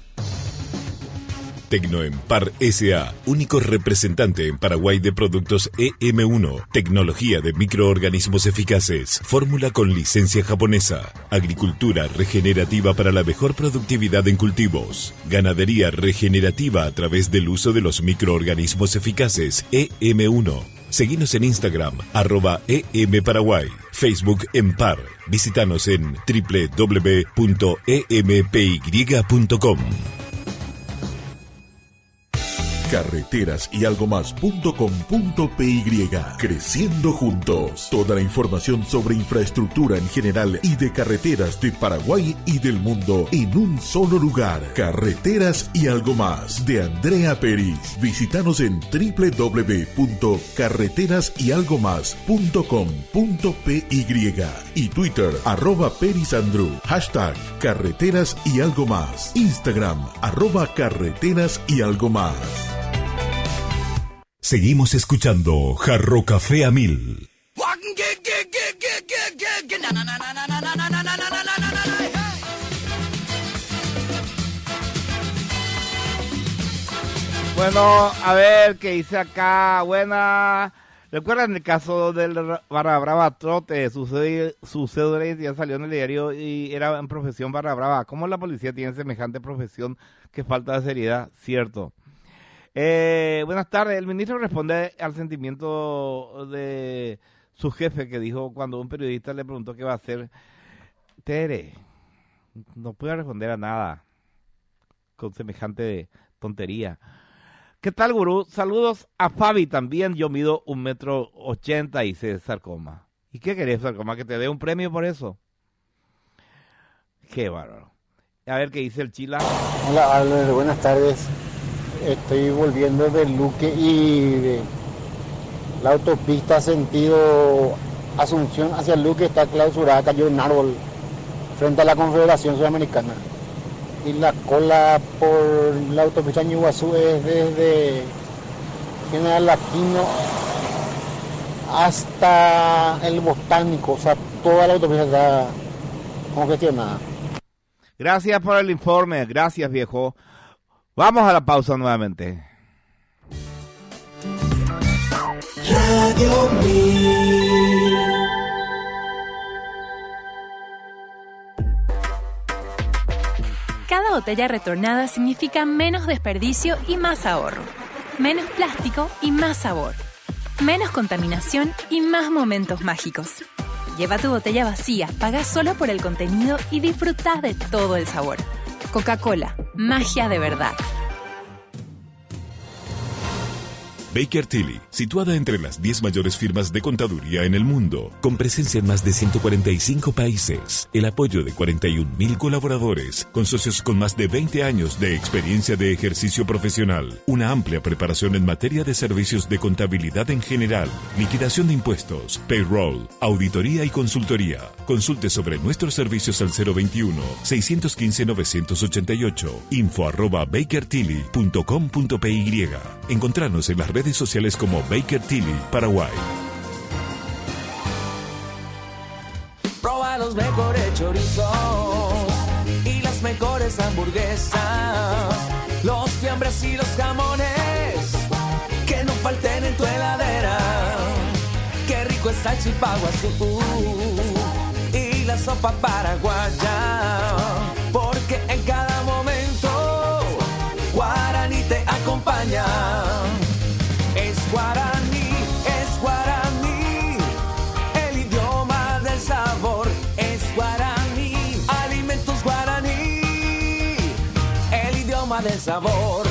S1: Tecnoempar S.A., único representante en Paraguay de productos EM1, tecnología de microorganismos eficaces, fórmula con licencia japonesa, agricultura regenerativa para la mejor productividad en cultivos, ganadería regenerativa a través del uso de los microorganismos eficaces EM1. Seguinos en Instagram, @EMParaguay, Facebook Empar. Visítanos en www.empy.com.
S10: Carreteras y algo más.com.py. Creciendo juntos. Toda la información sobre infraestructura en general y de carreteras de Paraguay y del mundo en un solo lugar. Carreteras y algo más, de Andrea Peris. Visítanos en www.carreterasyalgomás.com.py y Twitter @perisandru. Hashtag Carreteras y algo más. Instagram @carreteras y algo más.
S1: Seguimos escuchando Jarro Café a 1000.
S4: Bueno, a ver qué dice acá. Buena. ¿Recuerdan el caso del Barra Brava Trote? Su cédula ya salió en el diario y era en profesión Barra Brava. ¿Cómo la policía tiene semejante profesión? Qué falta de seriedad, cierto. Buenas tardes. El ministro responde al sentimiento de su jefe que dijo cuando un periodista le preguntó qué va a hacer. Tere, no puede responder a nada con semejante tontería. ¿Qué tal, gurú? Saludos a Fabi también. Yo mido 1,80 m y sé sarcoma. ¿Y qué querés, sarcoma? ¿Que te dé un premio por eso? Qué bárbaro. A ver qué dice el Chila.
S11: Hola, Albert. Buenas tardes. Estoy volviendo del Luque y de la autopista sentido Asunción hacia el Luque está clausurada, cayó un árbol frente a la Confederación Sudamericana. Y la cola por la autopista Ñuguazú es desde General Aquino hasta el Botánico, o sea, toda la autopista está congestionada.
S4: Gracias por el informe, gracias, viejo. Vamos a la pausa nuevamente.
S2: Radio 1000.
S6: Cada botella retornada significa menos desperdicio y más ahorro. Menos plástico y más sabor. Menos contaminación y más momentos mágicos. Lleva tu botella vacía, paga solo por el contenido y disfruta de todo el sabor. Coca-Cola, magia de verdad.
S1: Baker Tilly, situada entre las 10 mayores firmas de contaduría en el mundo, con presencia en más de 145 países, el apoyo de 41.000 colaboradores, con socios con más de 20 años de experiencia de ejercicio profesional, una amplia preparación en materia de servicios de contabilidad en general, liquidación de impuestos, payroll, auditoría y consultoría. Consulte sobre nuestros servicios al 021-615-988, info@bakertilly.com.py. Encontranos en las redes sociales como Baker Tilly Paraguay.
S2: Proba los mejores chorizos y las mejores hamburguesas, los fiambres y los jamones que no falten en tu heladera.
S12: salchipapa azul y la sopa paraguaya, porque en cada momento Guaraní te acompaña. Es Guaraní, el idioma del sabor. Es Guaraní, alimentos Guaraní, el idioma del sabor.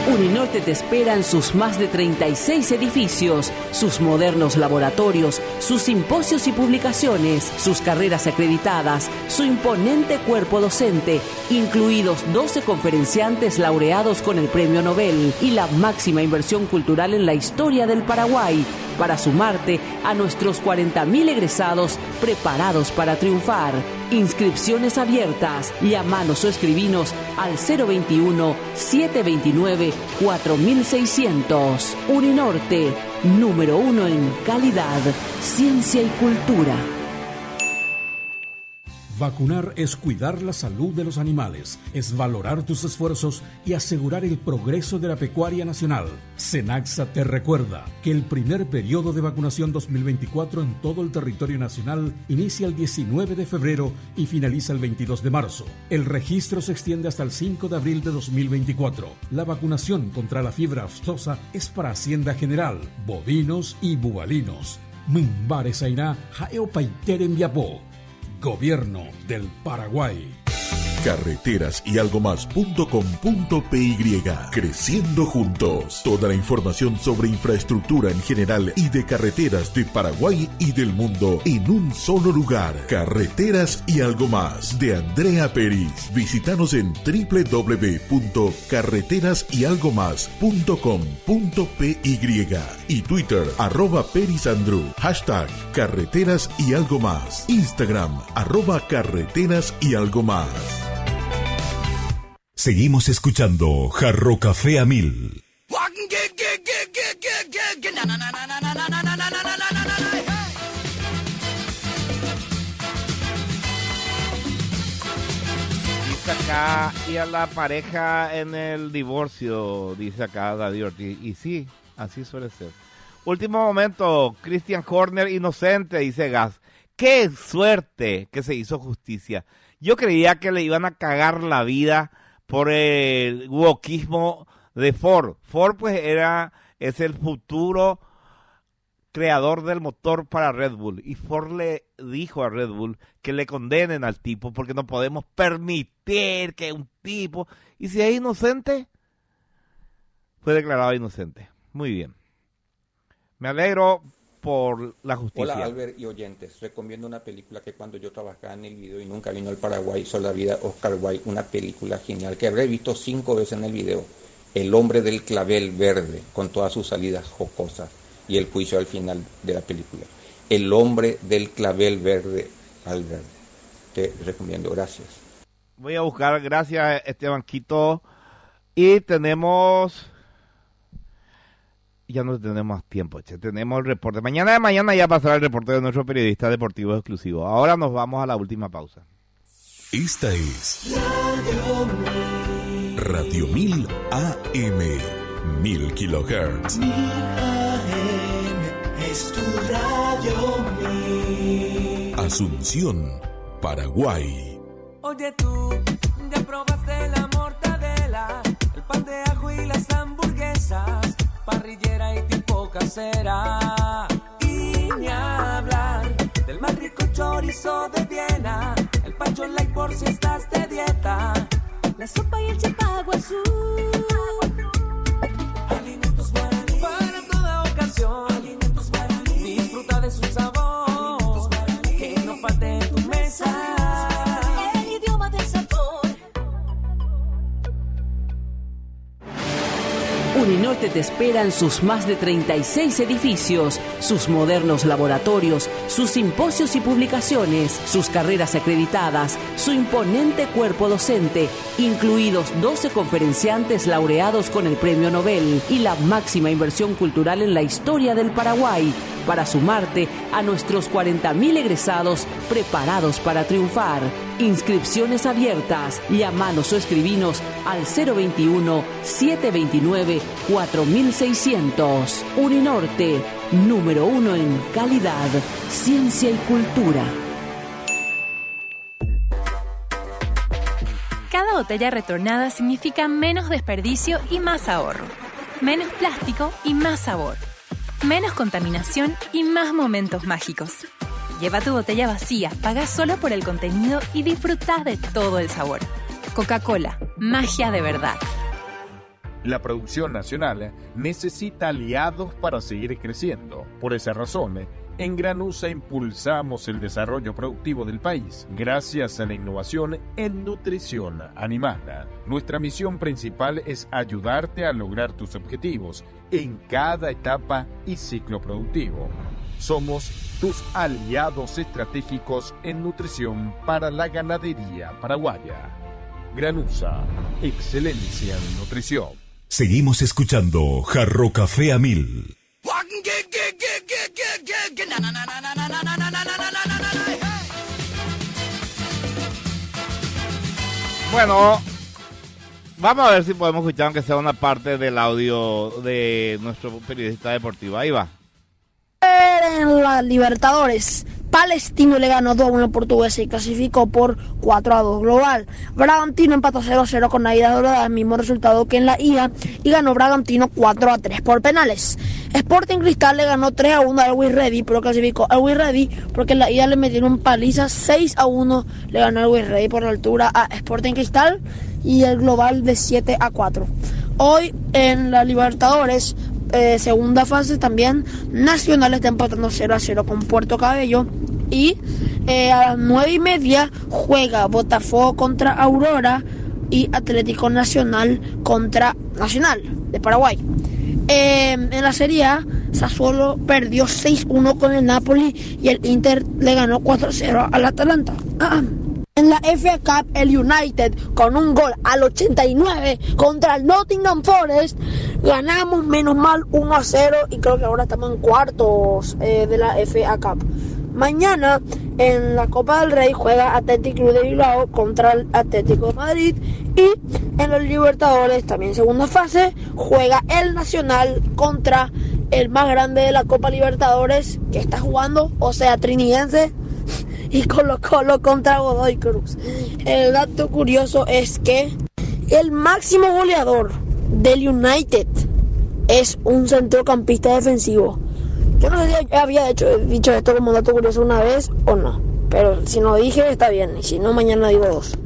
S8: Uninorte te espera en sus más de 36 edificios, sus modernos laboratorios, sus simposios y publicaciones, sus carreras acreditadas, su imponente cuerpo docente, incluidos 12 conferenciantes laureados con el Premio Nobel y la máxima inversión cultural en la historia del Paraguay, para sumarte a nuestros 40.000 egresados preparados para triunfar. Inscripciones abiertas. Llamanos o escribinos al 021-729-4600. Uninorte, número 1 en calidad, ciencia y cultura.
S13: Vacunar es cuidar la salud de los animales, es valorar tus esfuerzos y asegurar el progreso de la pecuaria nacional. Senaxa te recuerda que el primer periodo de vacunación 2024 en todo el territorio nacional inicia el 19 de febrero y finaliza el 22 de marzo. El registro se extiende hasta el 5 de abril de 2024. La vacunación contra la fiebre aftosa es para Hacienda General, bovinos y bubalinos. Mimbares Aina, Jaeo Paiter en Viapó. Gobierno del Paraguay.
S10: Carreteras y algo más.com.py. Creciendo juntos. Toda la información sobre infraestructura en general y de carreteras de Paraguay y del mundo en un solo lugar. Carreteras y algo más de Andrea Peris. Visítanos en www.carreterasyalgomás.com.py y Twitter @perisandru. Hashtag Carreteras y algo más. Instagram @carreteras y algo más.
S1: Seguimos escuchando Jarro Café a 1000.
S4: Dice acá, y a la pareja en el divorcio, dice acá David Ortiz. Y sí, así suele ser. Último momento, Christian Horner inocente, dice Gas. ¡Qué suerte que se hizo justicia! Yo creía que le iban a cagar la vida por el wokismo de Ford. Ford pues es el futuro creador del motor para Red Bull. Y Ford le dijo a Red Bull que le condenen al tipo porque no podemos permitir que un tipo... Y si es inocente, fue declarado inocente. Muy bien. Me alegro por la justicia.
S14: Hola Albert y oyentes, recomiendo una película que cuando yo trabajaba en el video y nunca vino al Paraguay, Sola Vida, Oscar Wilde, una película genial que habré visto 5 veces en el video. El hombre del clavel verde, con todas sus salidas jocosas y el juicio al final de la película. El hombre del clavel verde, Albert. Te recomiendo, gracias.
S4: Voy a buscar, gracias Estebanquito. Y tenemos... Ya no tenemos más tiempo, che. Tenemos el reporte. Mañana ya pasará el reporte de nuestro periodista deportivo exclusivo. Ahora nos vamos a la última pausa.
S1: Esta es Radio 1000 AM, 1000 kilohertz.
S2: 1000 AM es tu Radio 1000.
S1: Asunción, Paraguay.
S12: Oye tú, ya probaste la mortadela, el pan de ajo y las hamburguesas, parrillera y tipo casera. Y ni hablar del más rico chorizo de Viena, el pancho light por si estás de dieta,
S3: la sopa y el chipagua azul.
S12: Alimentos Guaraní para toda ocasión. Alimentos Guaraní, disfruta de su sabor. Alimentos Guaraní, que no falte en tu mesa.
S3: El idioma del sabor.
S8: Uninorte te espera en sus más de 36 edificios, sus modernos laboratorios, sus simposios y publicaciones, sus carreras acreditadas, su imponente cuerpo docente, incluidos 12 conferenciantes laureados con el Premio Nobel y la máxima inversión cultural en la historia del Paraguay, para sumarte a nuestros 40.000 egresados preparados para triunfar. Inscripciones abiertas. Llámanos o escribinos al 021-729-4600. Uninorte, número 1 en calidad, ciencia y cultura.
S6: Cada botella retornada significa menos desperdicio y más ahorro. Menos plástico y más sabor. Menos contaminación y más momentos mágicos. Lleva tu botella vacía, paga solo por el contenido y disfruta de todo el sabor. Coca-Cola, magia de verdad.
S9: La producción nacional necesita aliados para seguir creciendo. Por esa razón, en Granusa impulsamos el desarrollo productivo del país gracias a la innovación en nutrición animal. Nuestra misión principal es ayudarte a lograr tus objetivos en cada etapa y ciclo productivo. Somos tus aliados estratégicos en nutrición para la ganadería paraguaya. Granusa, excelencia en nutrición.
S1: Seguimos escuchando Jarro Café a 1000.
S4: Bueno, vamos a ver si podemos escuchar aunque sea una parte del audio de nuestro periodista deportivo. Ahí va.
S15: En la Libertadores, Palestino le ganó 2-1 a Portuguesa y clasificó por 4-2 global. Bragantino empató 0-0 con Águilas Doradas, mismo resultado que en la ida, y ganó Bragantino 4-3 por penales. Sporting Cristal le ganó 3-1 al Always Ready, pero clasificó al Always Ready porque en la ida le metieron paliza 6-1, le ganó el Always Ready por la altura a Sporting Cristal y el global de 7-4. Hoy en la Libertadores, segunda fase también, Nacional está empatando 0-0 con Puerto Cabello y a las 9:30 juega Botafogo contra Aurora y Atlético Nacional contra Nacional de Paraguay. En la Serie A, Sassuolo perdió 6-1 con el Napoli y el Inter le ganó 4-0 al Atalanta. En la FA Cup, el United, con un gol al 89 contra el Nottingham Forest, ganamos menos mal 1-0 y creo que ahora estamos en cuartos de la FA Cup. Mañana en la Copa del Rey juega Athletic Club de Bilbao contra el Atlético de Madrid y en los Libertadores, también segunda fase, juega el Nacional contra el más grande de la Copa Libertadores que está jugando, o sea, Trinidense, y Colo-Colo contra Godoy Cruz. El dato curioso es que el máximo goleador del United es un centrocampista defensivo. Yo no sé si había dicho esto como dato curioso una vez o no, pero si no dije está bien, y si no mañana digo dos. El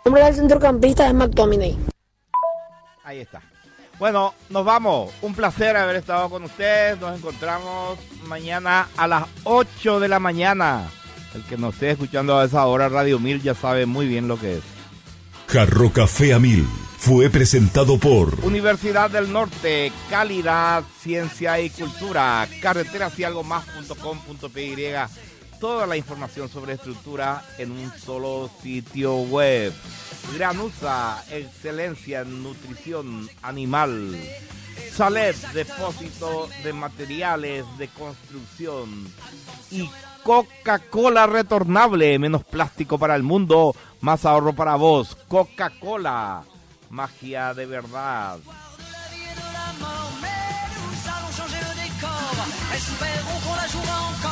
S15: nombre del centrocampista es McTominay.
S4: Ahí está. Bueno, nos vamos. Un placer haber estado con ustedes. Nos encontramos mañana a las 8 de la mañana. El que nos esté escuchando a esa hora, Radio 1000, ya sabe muy bien lo que es.
S1: Jarro Café a 1000 fue presentado por
S4: Universidad del Norte, calidad, ciencia y cultura. Carreteras y algo más.com.py. Toda la información sobre estructura en un solo sitio web. Granusa, excelencia en nutrición animal. Saled, depósito de materiales de construcción. Y Coca-Cola retornable, menos plástico para el mundo, más ahorro para vos. Coca-Cola, magia de verdad.
S2: Espérons qu'on la jouera encore.